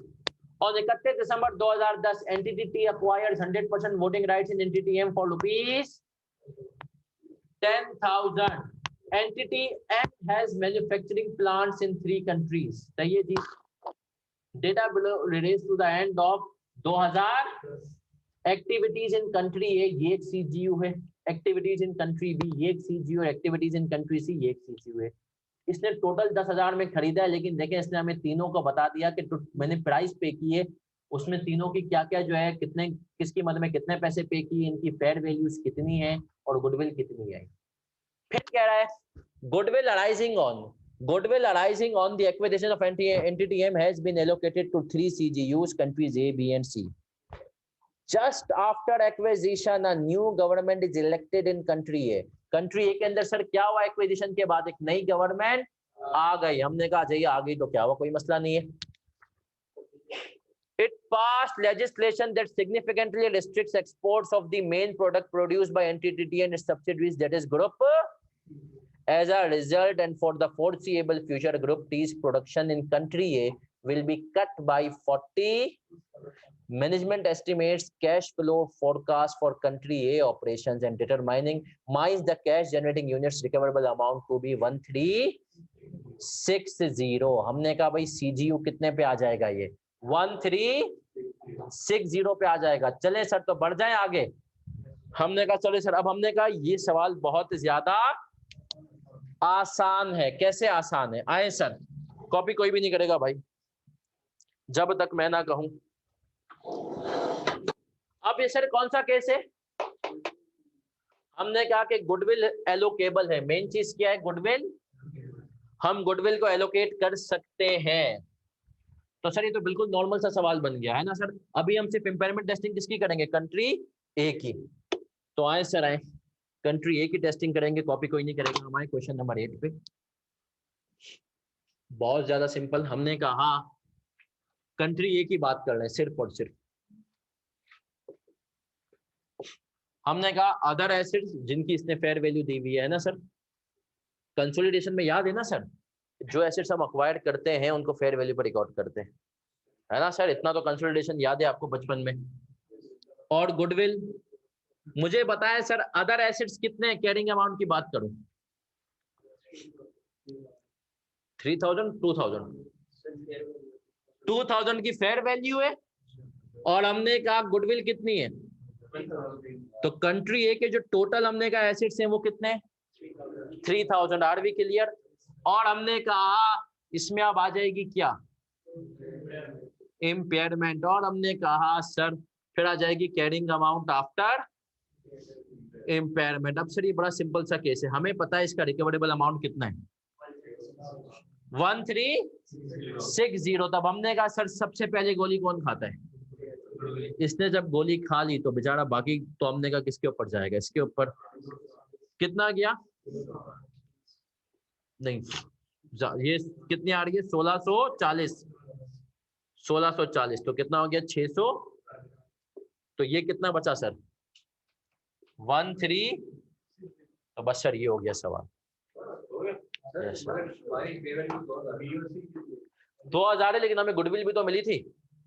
[SPEAKER 1] On 31 December 2010 entity T acquires 100% voting rights in entity M for rupees 10,000। entity M has manufacturing plants in 3 countries। सही है जी, data below relates to the end of 2000। Activities in country A ये एक CGU है, activities in country B ये एक CGU है, activities in country C ये एक सीजीयू है। इसने टोटल 10,000 में खरीदा है, लेकिन देखें इसने हमें तीनों को बता दिया कि मैंने प्राइस पे की है, उसमें तीनों की क्या क्या जो है कितने किसकी मद में कितने पैसे पे किए, इनकी फेयर वैल्यूज कितनी है और गुडविल कितनी है। फिर कह रहा है goodwill arising on the acquisition of entity M has been allocated to 3 CGUs countries A B and C. Just after acquisition a new government is elected in country A. Country A के अंदर sir क्या हुआ, acquisition के बाद एक नई government आ गई। हमने कहा जाइए आ गई तो क्या हुआ, कोई मसला नहीं है। It passed legislation that significantly restricts exports of the main product produced by NTT and its subsidiaries, that is Group. As a result, and for the foreseeable future, Group T's production in country A will be cut by 40. Management estimates cash flow forecast for country A operations and determining the cash generating units recoverable amount to be 1360. हमने कहा भाई CGU कितने पे आ जाएगा, ये 1360 पे आ जाएगा। चले सर तो बढ़ जाए आगे। हमने कहा चले सर, अब हमने कहा ये सवाल बहुत ज्यादा आसान है। कैसे आसान है, आए सर, कॉपी कोई भी नहीं करेगा भाई जब तक मैं ना कहूं। अब ये सर कौन सा केस है, हमने कहा कि गुडविल एलोकेबल है। मेन चीज क्या है, गुडविल, हम गुडविल को एलोकेट कर सकते हैं। तो सर ये तो बिल्कुल नॉर्मल सा सवाल बन गया है ना सर। अभी हम सिर्फ इंपेयरमेंट टेस्टिंग किसकी करेंगे, कंट्री ए की। तो आए सर आए, कंट्री ए की टेस्टिंग करेंगे, कॉपी कोई नहीं करेगा। हमारे क्वेश्चन नंबर 8 पे बहुत ज्यादा सिंपल, हमने कहा कंट्री ए की बात कर रहे हैं सिर्फ और सिर्फ। हमने कहा अदर एसेट्स जिनकी इसने फेयर वैल्यू दी हुई है ना सर, कंसोलिडेशन में याद है ना सर, जो एसेट्स हम अक्वायर्ड करते हैं उनको फेयर वैल्यू पर रिकॉर्ड करते हैं, है ना सर। इतना तो कंसोलिडेशन याद है आपको बचपन में। और गुडविल, मुझे बताएं सर अदर एसेट्स कितने, कैरिंग अमाउंट की बात करूं 3000, 2000 की फेयर वैल्यू है, और हमने कहा गुडविल कितनी है। तो कंट्री ए के जो टोटल हमने कहा एसेट्स हैं वो कितने, 3000। Are we clear. और हमने कहा इसमें अब आ जाएगी क्या, इम्पेयरमेंट। और हमने कहा सर फिर आ जाएगी कैरिंग अमाउंट आफ्टर इम्पेयरमेंट। अब सर ये बड़ा सिंपल सा केस है, हमें पता है इसका रिकवरेबल अमाउंट कितना है 1360। तब हमने कहा सर सबसे पहले गोली कौन खाता है, इसने जब गोली खा ली तो बेचारा बाकी, तो हमने कहा किसके ऊपर जाएगा, इसके ऊपर। कितना गया, नहीं ये कितनी आ रही है 1640, तो कितना हो गया 600। तो ये कितना बचा सर 13। तो बस सर ये हो गया सवाल। 2000 है, लेकिन हमें गुडविल भी तो मिली थी,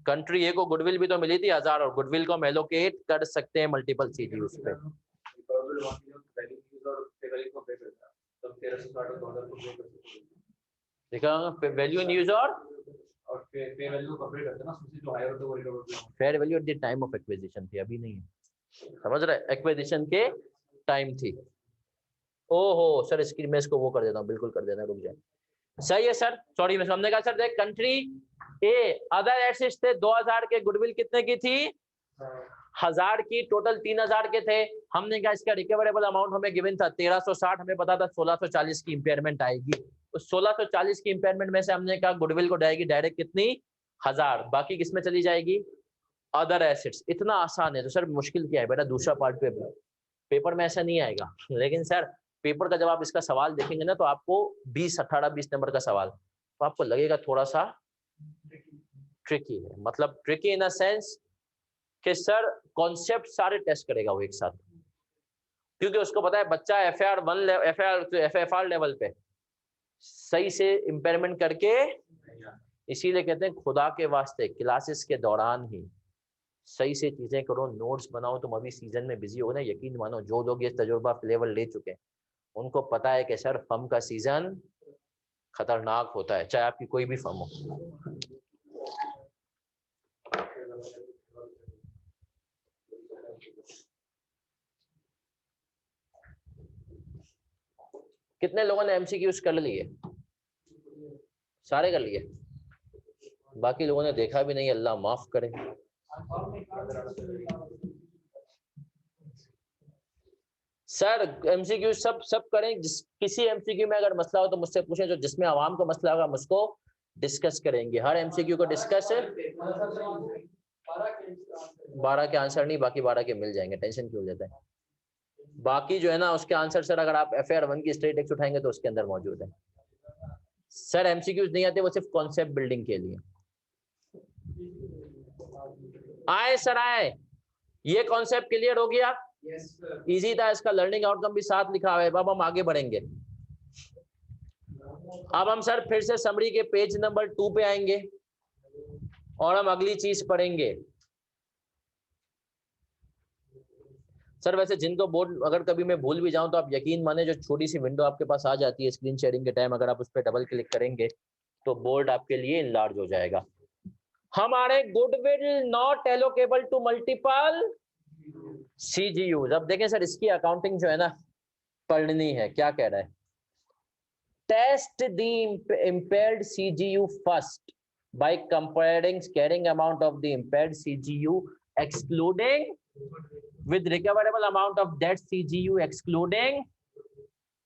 [SPEAKER 1] कंट्री ए को गुडविल भी तो मिली थी 1000, और गुडविल को हम एलोकेट कर सकते हैं मल्टीपल सीजी उस पे। देखा वैल्यू इन यूज और fair value at the time of acquisition थी, अभी नहीं है, समझ रहे, एक्विजिशन के टाइम थी। ओहो सर स्क्रीन में इसको वो कर देता हूँ, बिल्कुल कर देना, रुक जाए। सही है सर, सॉरी मैं हमने कहा सर देख कंट्री ए अदर एसेट्स थे 2000 के, गुडविल कितने की थी 1000 की, टोटल 3000 के थे। हमने कहा इसका रिकवरेबल अमाउंट हमें गिवन था 1360, हमें पता था 1640 की इंपेयरमेंट आएगी। उस 1640 की इंपेयरमेंट में से हमने कहा गुडविल को जाएगी डायरेक्ट कितनी 1000, बाकी किसमें चली जाएगी अदर एसेट्स। इतना आसान है। तो सर मुश्किल क्या है बेटा, दूसरा पार्ट पेपर में ऐसा नहीं आएगा, लेकिन सर पेपर का जब आप इसका सवाल देखेंगे ना तो आपको 20 नंबर का सवाल, तो आपको लगेगा थोड़ा सा ट्रिकी है। मतलब ट्रिकी इन अ सेंस कि सर कॉन्सेप्ट सारे टेस्ट करेगा वो एक साथ, क्योंकि उसको पता है बच्चा एफएफआर लेवल पे सही से इंपेयरमेंट करके, इसीलिए कहते हैं खुदा के वास्ते क्लासेस के दौरान ही सही से चीजें करो, नोट्स बनाओ। तुम अभी सीजन में बिजी हो ना, यकीन मानो जो लोग ये तजुर्बा लेवल ले चुके हैं उनको पता है कि सर फर्म का सीजन खतरनाक होता है, चाहे आपकी कोई भी फर्म हो। कितने लोगों ने एमसीक्यूज कर लिए, सारे कर लिए, बाकी लोगों ने देखा भी नहीं, अल्लाह माफ करे। सर एमसीक्यू सब करें, किसी एमसीक्यू में अगर मसला हो तो मुझसे पूछें, जो जिसमें आवाम को मसला होगा हम उसको डिस्कस करेंगे, हर एमसीक्यू को डिस्कस 12 के आंसर नहीं, बाकी 12 के मिल जाएंगे, टेंशन क्यों लेते हैं। बाकी जो है ना उसके आंसर सर अगर आप FAR 1 की स्टेट टेक्स्ट उठाएंगे तो उसके अंदर मौजूद है सर। MCQs नहीं आते, वो सिर्फ कॉन्सेप्ट बिल्डिंग के लिए आए सर आए। ये कॉन्सेप्ट क्लियर हो गया? इजी था, इसका लर्निंग आउटकम भी साथ लिखा हुआ है। अब हम आगे बढ़ेंगे। अब हम सर फिर से समरी के पेज नंबर 2 पे आएंगे और हम अगली चीज पढ़ेंगे। सर वैसे जिनको बोर्ड अगर कभी मैं भूल भी जाऊं तो आप यकीन माने, जो छोटी सी विंडो आपके पास आ जाती है स्क्रीन शेयरिंग के टाइम, अगर आप उस पर डबल क्लिक करेंगे तो बोर्ड आपके लिए इनलार्ज हो जाएगा। हमारे goodwill not allocable to multiple CGUs। अब देखें सर, इसकी अकाउंटिंग जो है ना पढ़नी है। क्या कह रहा है? Test the impaired CGU first by comparing carrying amount of the impaired CGU excluding with recoverable amount of that CGU excluding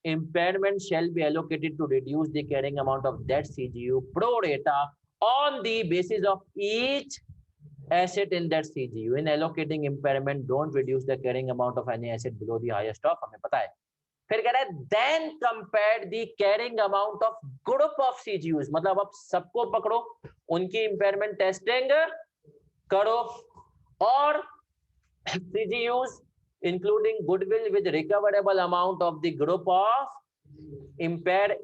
[SPEAKER 1] impairment shall be allocated to reduce the carrying amount of that CGU pro rata on the basis of each asset in that CGU. In allocating impairment, don't reduce the carrying amount of any asset below the highest of, हमें पता है। फिर कह रहा है then compare the carrying amount of group of CGUs, मतलब अब सबको पकड़ो, उनकी impairment testing करो और CGUs including goodwill with recoverable amount of the group of impaired,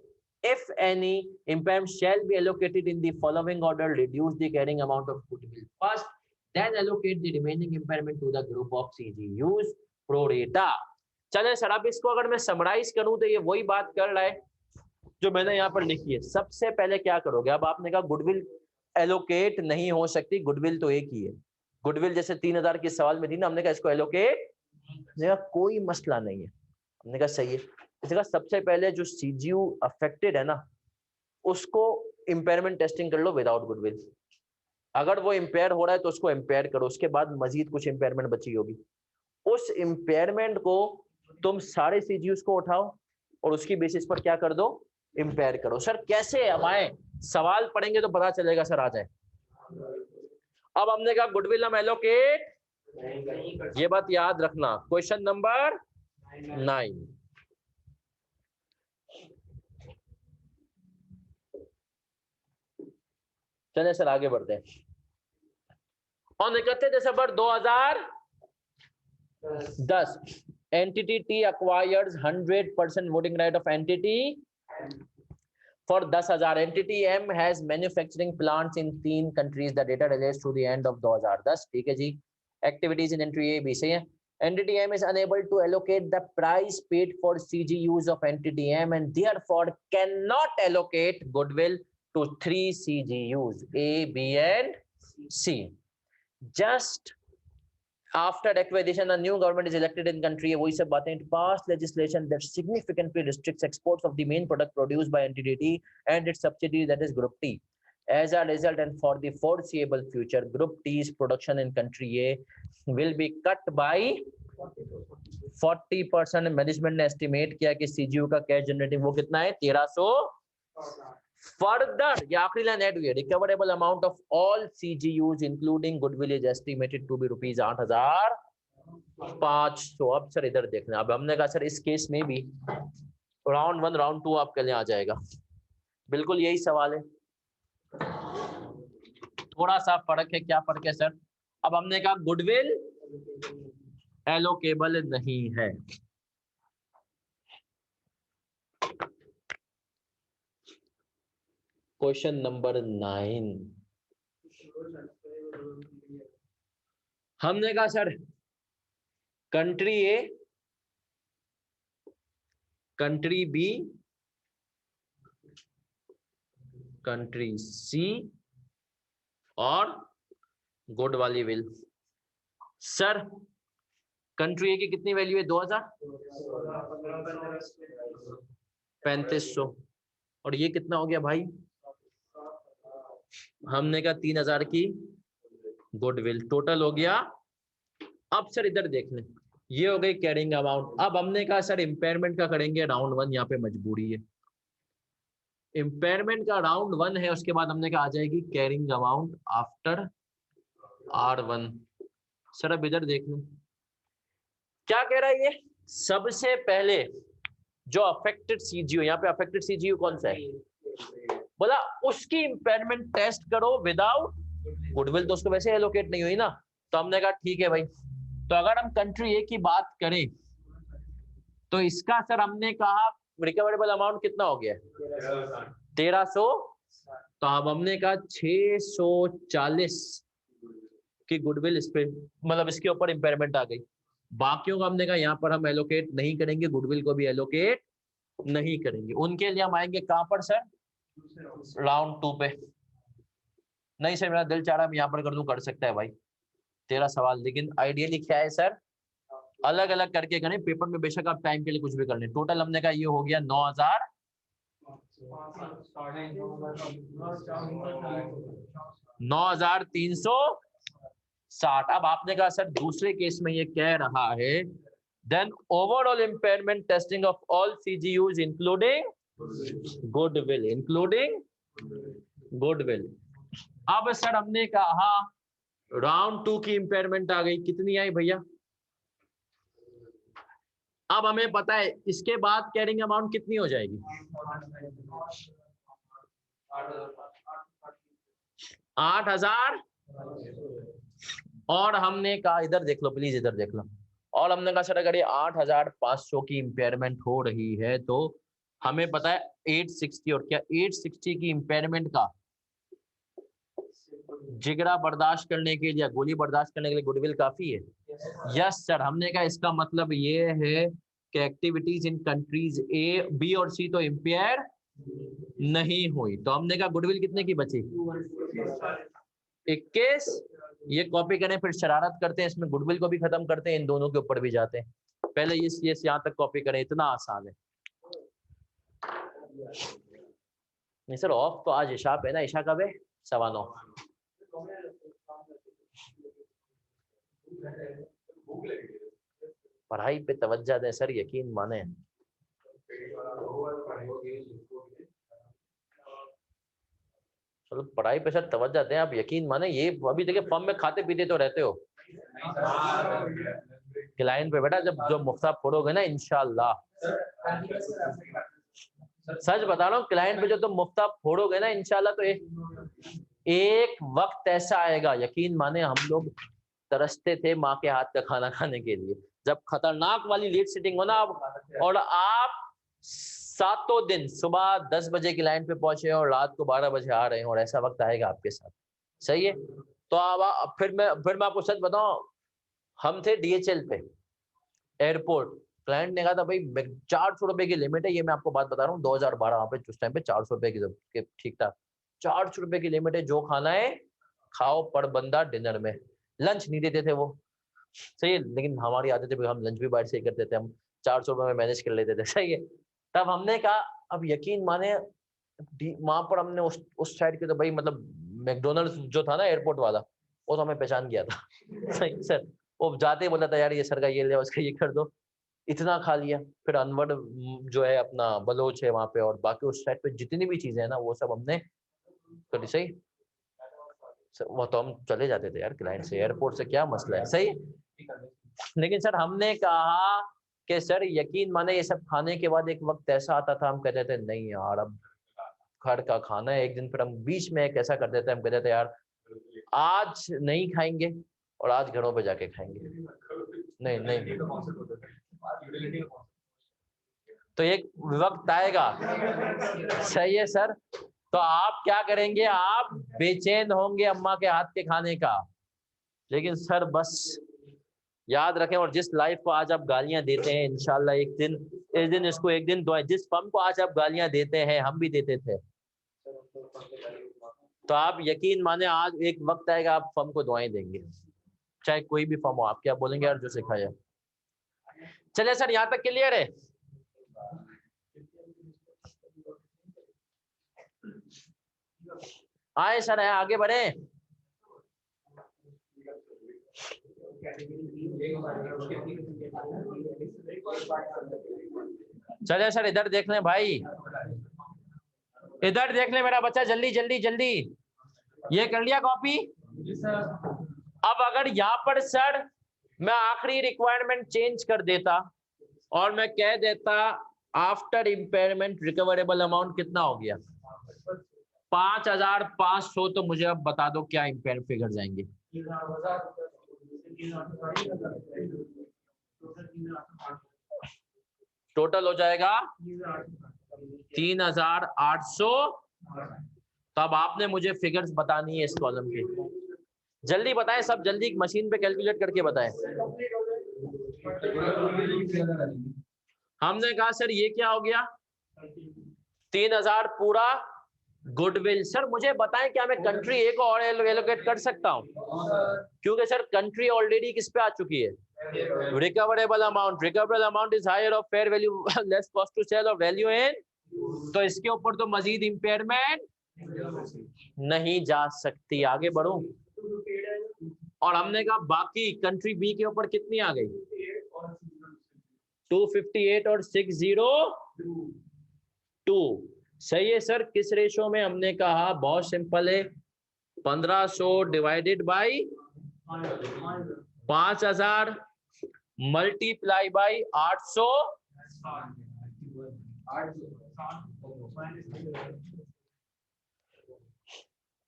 [SPEAKER 1] if any impairment shall be allocated in the following order. Reduce the carrying amount of goodwill first, then allocate the remaining impairment to the group of CGUs pro rata. चले sir, अब इसको अगर मैं summarise करूं तो ये वही बात कर रहा है जो मैंने यहाँ पर लिखी है। सबसे पहले क्या करोगे? अब आपने कहा गुडविल एलोकेट नहीं हो सकती, गुडविल तो एक ही है। गुडविल जैसे 3000 के सवाल में थी ना, हमने कहा इसको एलोकेट, कोई मसला नहीं है। हमने कहा सही है। इसने कहा सबसे पहले जो CGU अफेक्टेड है ना उसको इम्पेयरमेंट टेस्टिंग कर लो विदाउट गुडविल। अगर वो इम्पेयर हो रहा है तो उसको इम्पेयर करो, उसके बाद मजीद कुछ इम्पेयरमेंट बची होगी, उस इम्पेयरमेंट को तुम सारे CGUs को उठाओ और उसकी बेसिस पर क्या कर दो? इम्पेयर करो। सर कैसे? अब आए सवाल पढ़ेंगे तो पता चलेगा सर, आ जाए। अब हमने कहा गुडविल हम एलोकेट, ये बात याद रखना। Question number 9। चले सर आगे बढ़ते हैं। On 31 December 2010 entity T acquires 100% voting right of entity for 10,000. entity M has manufacturing plants in 3 countries. The data relates to the end of 2010। ठीक है जी। Activities in entry A, B सही है। entity M is unable to allocate the price paid for CGUs of entity M and therefore cannot allocate goodwill to 3 CGUs A, B and C. Just after acquisition, a new government is elected in country. वही सब बातें। To pass legislation that significantly restricts exports of the main product produced by entity T and its subsidiary, that is Group T. As a result, and for the foreseeable future, Group T's production in country A will be cut by 40%। Management ने estimate किया कि CGU का cash generating वो कितना है? 1300। Further ये आखिरी line add हुई है। Recoverable amount of all CGUs including goodwill is estimated to be rupees 8,500। अब सर इधर देखना। अब हमने कहा सर इस केस में भी राउंड 1 राउंड 2 आपके लिए आ जाएगा। बिल्कुल यही सवाल है, थोड़ा सा फर्क है। क्या फर्क है सर? अब हमने कहा गुडविल एलोकेबल नहीं है। क्वेश्चन नंबर 9 हमने कहा sir country A, country B, country C और गुड वाली विल। सर कंट्री ए की कितनी वैल्यू है? 3500। और ये कितना हो गया भाई? हमने कहा 3000 की गुडविल टोटल हो गया। अब सर इधर देख लें, ये हो गई कैरिंग अमाउंट। अब हमने कहा सर इम्पेयरमेंट का करेंगे राउंड 1, यहाँ पे मजबूरी है। इम्पेयरमेंट का राउंड 1 है, उसके बाद हमने कहा आ जाएगी carrying amount after R1। Sir अब इधर देख लो क्या कह रहा है ये। सबसे पहले जो अफेक्टेड सीजीयू, यहाँ पे अफेक्टेड सीजीयू कौन सा है, बोला उसकी इंपेयरमेंट टेस्ट करो विदाउट गुडविल, तो उसको वैसे एलोकेट नहीं हुई ना। तो हमने कहा ठीक है भाई। तो अगर हम कंट्री ए की बात करें तो इसका सर हमने कहा रिकवरेबल अमाउंट कितना हो गया 1300। तो अब हमने कहा 640 की गुडविल इस पे मतलब इसके ऊपर इंपेयरमेंट आ गई। बाकियों का हमने कहा यहाँ पर हम एलोकेट नहीं करेंगे, गुडविल को भी एलोकेट नहीं करेंगे। उनके लिए हम आएंगे कहां पर सर, राउंड 2 पे। नहीं सर मेरा दिल चाह रहा है मैं यहाँ पर कर दूं, कर सकता है भाई तेरा सवाल, लेकिन आइडियली क्या है सर अलग अलग करके करें, पेपर में बेशक आप टाइम के लिए कुछ भी कर लें। टोटल हमने कहा ये हो गया 9,360। अब आपने कहा सर दूसरे केस में ये कह रहा है then overall impairment testing of all CGUs including goodwill. अब सर हमने कहा राउंड 2 की इंपेयरमेंट आ गई, कितनी आई भैया। अब हमें पता है इसके बाद कैरिंग अमाउंट कितनी हो जाएगी 8,000। और हमने कहा इधर देख लो प्लीज, इधर देख लो। और हमने कहा सर अगर ये 8,500 की इंपेयरमेंट हो रही है तो हमें पता है 860, और क्या 860 की इंपेयरमेंट का जिगरा बर्दाश्त करने के लिए, गोली बर्दाश्त करने के लिए गुडविल काफी है। यस सर, हमने कहा इसका मतलब ये है कि activities in countries A B और सी तो इम्पेयर नहीं हुई। तो हमने कहा गुडविल कितने की बची 21। ये कॉपी करें फिर शरारत करते हैं, इसमें गुडविल को भी खत्म करते हैं, इन दोनों के ऊपर भी जाते हैं। पहले ये यहाँ तक कॉपी करें, इतना आसान है। नहीं सर ऑफ तो आज ईशा पे है ना, ईशा कब है 9:15। पढ़ाई पे तवज्जो दें सर, यकीन माने। चलो पढ़ाई पे सर तवज्जो दें, आप यकीन माने। ये अभी देखिए फॉर्म में खाते पीते तो रहते हो, क्लाइंट पे बेटा जब जो मुफ्ता फोड़ोगे ना इंशाल्लाह, सच बता रहा हूँ, क्लाइंट पे जो तुम मुफ्ता फोड़ोगे ना इंशाल्लाह, तो एक वक्त ऐसा आएगा, यकीन माने हम लोग तरसते थे माँ के हाथ का खाना खाने के लिए, जब खतरनाक वाली लेट सिटिंग हो ना और आप 7 दिन सुबह 10 बजे की लाइन पे पहुंचे और रात को 12 बजे आ रहे हैं, और ऐसा वक्त आएगा आपके साथ। सही है। तो अब फिर मैं आपको सच बताऊं, हम थे DHL पे एयरपोर्ट, क्लाइंट ने कहा था भाई 400 रुपए की लिमिट है, ये मैं आपको बात बता रहा हूँ 2012 वहां पे उस टाइम पे 400 रुपए की ठीक ठाक 400 रुपए की लिमिट है, जो खाना है खाओ पर बंदा डिनर में, लंच नहीं देते थे वो। सही है, लेकिन हमारी आदत है हम लंच भी बाहर से ही करते थे, हम 400 रुपए में मैनेज कर लेते थे। सही है। तब हमने कहा अब यकीन माने वहां पर हमने उस साइड के तो भाई मतलब मैकडोनल्ड्स जो था ना एयरपोर्ट वाला, वो तो हमें पहचान गया था। सही सर, वो जाते ही बोला था यार ये सर का ये ले उसका ये कर दो, इतना खा लिया। फिर अनवर जो है अपना बलोच है वहां पे, और बाकी उस साइड पे जितनी भी चीजें है ना वो सब हमने करी। सही, वो तो हम चले जाते थे यार क्लाइंट से, एयरपोर्ट से क्या मसला है। सही, लेकिन सर हमने कहा कि सर यकीन माने ये सब खाने के बाद एक वक्त ऐसा आता था हम कहते थे नहीं यार अब घर का खाना है। एक दिन फिर हम बीच में एक ऐसा कर देते, हम कहते थे यार आज नहीं खाएंगे और आज घरों पे जाके खाएंगे। नहीं तो एक वक्त आएगा। सही है सर, तो आप क्या करेंगे, आप बेचैन होंगे अम्मा के हाथ के खाने का। लेकिन सर बस याद रखें, और जिस लाइफ को आज आप गालियां देते हैं इंशाल्लाह एक दिन इसको एक दिन दुआ, जिस फर्म को आज आप गालियां देते हैं हम भी देते थे, तो आप यकीन माने आज एक वक्त आएगा आप फर्म को दुआएं देंगे, चाहे कोई भी फर्म हो। आप क्या बोलेंगे यार जो सिखाया। चलिए सर यहाँ तक क्लियर है। आए सर आगे बढ़े। चलिए सर इधर देख लें भाई, इधर देख ले मेरा बच्चा, जल्दी जल्दी जल्दी। ये कर लिया कॉपी, अब अगर यहाँ पर सर मैं आखिरी रिक्वायरमेंट चेंज कर देता और मैं कह देता आफ्टर इम्पेयरमेंट रिकवरेबल अमाउंट कितना हो गया 5,500, तो मुझे अब बता दो क्या इम्पेयर फिगर जाएंगे। टोटल हो जाएगा 3,800। तब आपने मुझे फिगर्स बतानी है इस कॉलम के, जल्दी बताएं सब, जल्दी मशीन पे कैलकुलेट करके बताएं। हमने कहा सर ये क्या हो गया 3,000 पूरा गुडविल। सर मुझे बताएं क्या मैं कंट्री ए को और एलोकेट कर सकता हूं, क्योंकि सर कंट्री ऑलरेडी किस पे आ चुकी है recoverable amount. Recoverable amount is higher of fair value less cost to sell और वैल्यू इन, तो इसके ऊपर तो मजीद इम्पेयरमेंट नहीं जा सकती। आगे बढ़ो, और हमने कहा बाकी कंट्री बी के ऊपर कितनी आ गई 258 और 602। सही है सर, किस रेशो में? हमने कहा बहुत सिंपल है, 1500 डिवाइडेड बाई 5,000 मल्टीप्लाई बाई 800।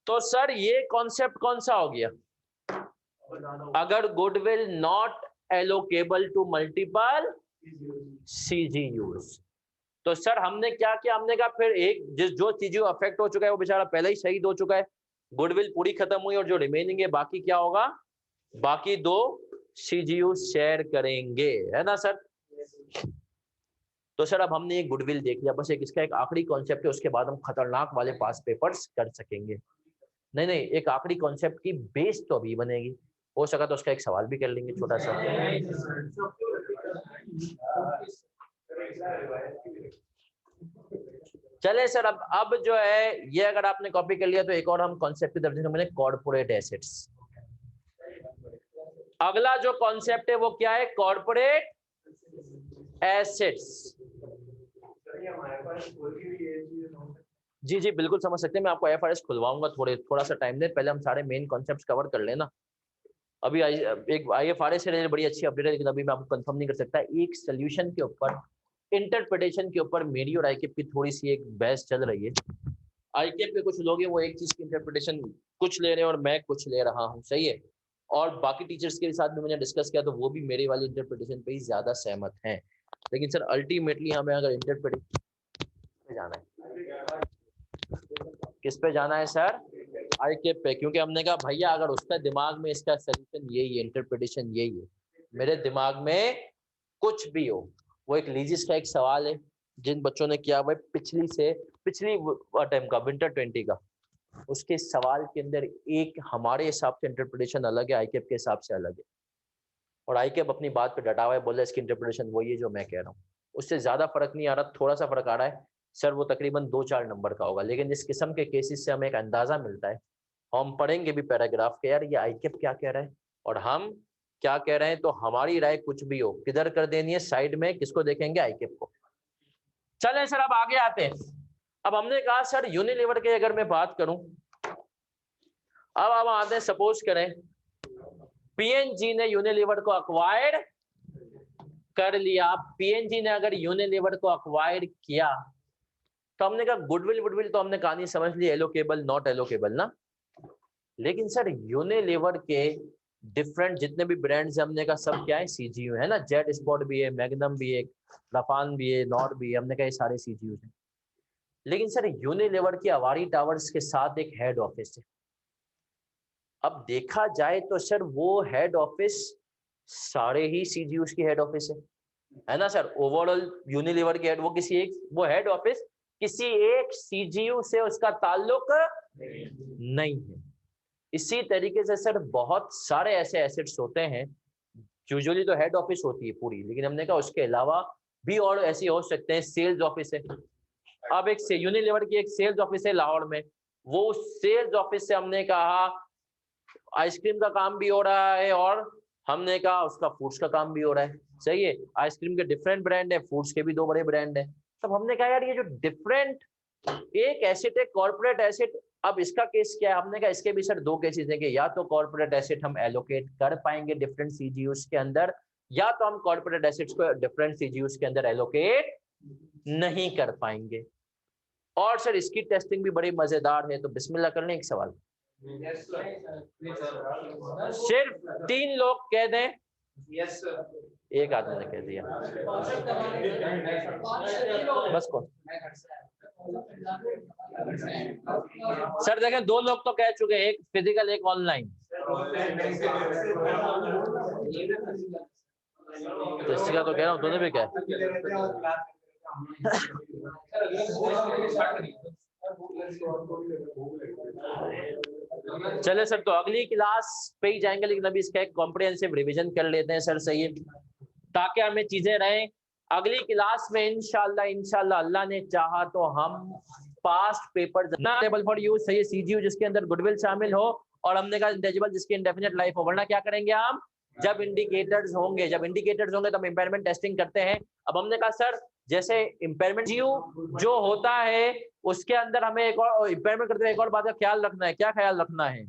[SPEAKER 1] तो सर ये कॉन्सेप्ट कौन सा हो गया? अगर goodwill not allocable to multiple CGUs, तो सर हमने क्या किया, हमने कहा फिर एक जो सीजीयू अफेक्ट हो चुका है वो बेचारा पहले ही शहीद हो चुका है, गुडविल पूरी खत्म हुई, और जो रिमेनिंग है बाकी क्या होगा, बाकी 2 सीजीयू शेयर करेंगे, है ना सर? तो सर अब हमने एक गुडविल देख लिया, बस एक इसका एक आखिरी कॉन्सेप्ट है, उसके बाद हम खतरनाक वाले पास पेपर्स कर सकेंगे। नहीं नहीं, एक आखिरी कॉन्सेप्ट की बेस तो अभी बनेगी, हो सका तो उसका एक सवाल भी कर लेंगे छोटा सा। चले सर, अब जो है ये अगर आपने कॉपी कर लिया तो एक और हम कॉन्सेप्ट की तरफ देखेंगे, कॉर्पोरेट एसेट्स। अगला जो कॉन्सेप्ट है वो क्या है, कॉर्पोरेट एसेट्स। जी जी बिल्कुल समझ सकते हैं, मैं आपको एफआरएस खुलवाऊंगा, थोड़ा सा टाइम दे, पहले हम सारे मेन कॉन्सेप्ट्स कवर कर लेना। अभी एक आईएफआरएस से बड़ी अच्छी अपडेट है, लेकिन अभी मैं आपको कंफर्म नहीं कर सकता। एक सोल्यूशन के ऊपर, इंटरप्रिटेशन के ऊपर मेरी और आईकेप की थोड़ी सी एक बहस चल रही है। आईकेप के कुछ लोग हैं वो एक चीज की इंटरप्रिटेशन कुछ ले रहे हैं और मैं कुछ ले रहा हूँ, सही है, और बाकी टीचर्स के साथ भी मैंने डिस्कस किया तो वो भी मेरी वाली इंटरप्रिटेशन पे ही ज्यादा सहमत हैं। लेकिन सर अल्टीमेटली हमें अगर इंटरप्रिटेशन पे जाना है, किस पे जाना है सर? आईकेप पे, क्योंकि हमने कहा भैया अगर उसका दिमाग में इसका सोल्यूशन यही है, इंटरप्रिटेशन यही है, मेरे दिमाग में कुछ भी हो। वो एक लीजिस का एक सवाल है जिन बच्चों ने किया भाई पिछली टाइम का विंटर 20 का, उसके सवाल के अंदर एक हमारे हिसाब से इंटरप्रिटेशन अलग है, आईकेप के हिसाब से अलग है, और आईकेप अपनी बात पे डटा हुआ है, बोला इसकी इंटरप्रिटेशन वही है जो मैं कह रहा हूँ। उससे ज्यादा फर्क नहीं आ रहा, थोड़ा सा फर्क आ रहा है सर, वो तकरीबन 2-4 नंबर का होगा, लेकिन इस किस्म के केसेस से हमें एक अंदाजा मिलता है। हम पढ़ेंगे भी पैराग्राफ के, यार ये आईकेप क्या कह रहा है और हम क्या कह रहे हैं, तो हमारी राय कुछ भी हो किधर कर देनी है, साइड में, किसको देखेंगे, आईकेप को। चलें सर अब आगे आते हैं। अब हमने कहा सर यूनिलीवर की अगर मैं बात करूं, अब हम आते हैं, सपोज करें पीएनजी ने यूनिलीवर को अक्वायर्ड कर लिया। पीएनजी ने अगर यूनिलीवर को अक्वायर्ड किया तो हमने कहा गुडविल तो हमने कहानी समझ ली, एलोकेबल नॉट एलोकेबल ना, लेकिन सर यूनिलीवर के डिफरेंट जितने भी ब्रांड्स हैं हमने कहा सब क्या है, सीजीयू है ना, जेट स्पॉट भी है, मैग्नम भी है, रफान भी है, नॉट भी है, हमने कहा ये सारे सीजीयू हैं। लेकिन सर यूनिलीवर की अवारी टावर्स के साथ एक हेड ऑफिस है। अब देखा जाए तो सर वो हेड ऑफिस सारे ही सीजीयू की हेड ऑफिस है ना सर, ओवरऑल यूनिलीवर की हेड, वो किसी एक, वो हेड ऑफिस किसी एक सीजीयू से उसका ताल्लुक नहीं है। इसी तरीके से सर बहुत सारे ऐसे एसेट्स होते हैं, यूजुअली तो हेड ऑफिस होती है पूरी, लेकिन हमने कहा उसके अलावा भी और ऐसे हो सकते हैं, सेल्स ऑफिस है। अब एक यूनिलीवर की एक सेल्स ऑफिस है लाहौर में, वो सेल्स ऑफिस से हमने कहा आइसक्रीम का काम भी हो रहा है और हमने कहा उसका फूड्स का काम भी हो रहा है, सही है। आइसक्रीम के डिफरेंट ब्रांड है, फूड्स के भी 2 बड़े ब्रांड है। तब हमने कहा यार ये जो डिफरेंट एक एसेट है, कॉर्पोरेट एसेट, अब इसका केस क्या है, हमने कहा इसके भी सर दो केसेस हैं कि या तो कॉर्पोरेट एसेट हम एलोकेट कर पाएंगे डिफरेंट सीजीयूज के अंदर, या तो हम कॉर्पोरेट एसेट्स को डिफरेंट सीजीयूज के अंदर एलोकेट नहीं कर पाएंगे। और सर इसकी टेस्टिंग भी बड़ी मजेदार है, तो बिस्मिल्लाह कर लें एक सवाल। सिर्फ 3 लोग कह दें।
[SPEAKER 2] Yes sir.
[SPEAKER 1] एक आदमी ने कह दिया, बस कौन? सर देखें 2 लोग तो कह चुके हैं, एक फिजिकल एक ऑनलाइन। तो इसका तो कह रहा हूँ दोनों भी क्या चले सर, तो अगली क्लास पे ही जाएंगे, लेकिन अभी इसका एक कॉम्प्रिहेंसिव रिवीजन कर लेते हैं सर, सही है, ताकि हमें चीजें रहें। अगली क्लास में इंशाल्लाह अल्लाह ने चाहा तो हम past paper table for use, सही है, सीजीयू जिसके अंदर गुडविल शामिल हो, और हमने कहा इंटेंजिबल जिसकी इंडेफिनिट लाइफ हो, वरना क्या करेंगे हम, जब इंडिकेटर्स होंगे तो हम इंपेयरमेंट टेस्टिंग करते हैं। अब हमने कहा सर जैसे इंपेयरमेंट जो होता है उसके अंदर हमें एक और इंपेयरमेंट करते हुए एक और बात का ख्याल रखना है, क्या ख्याल रखना है?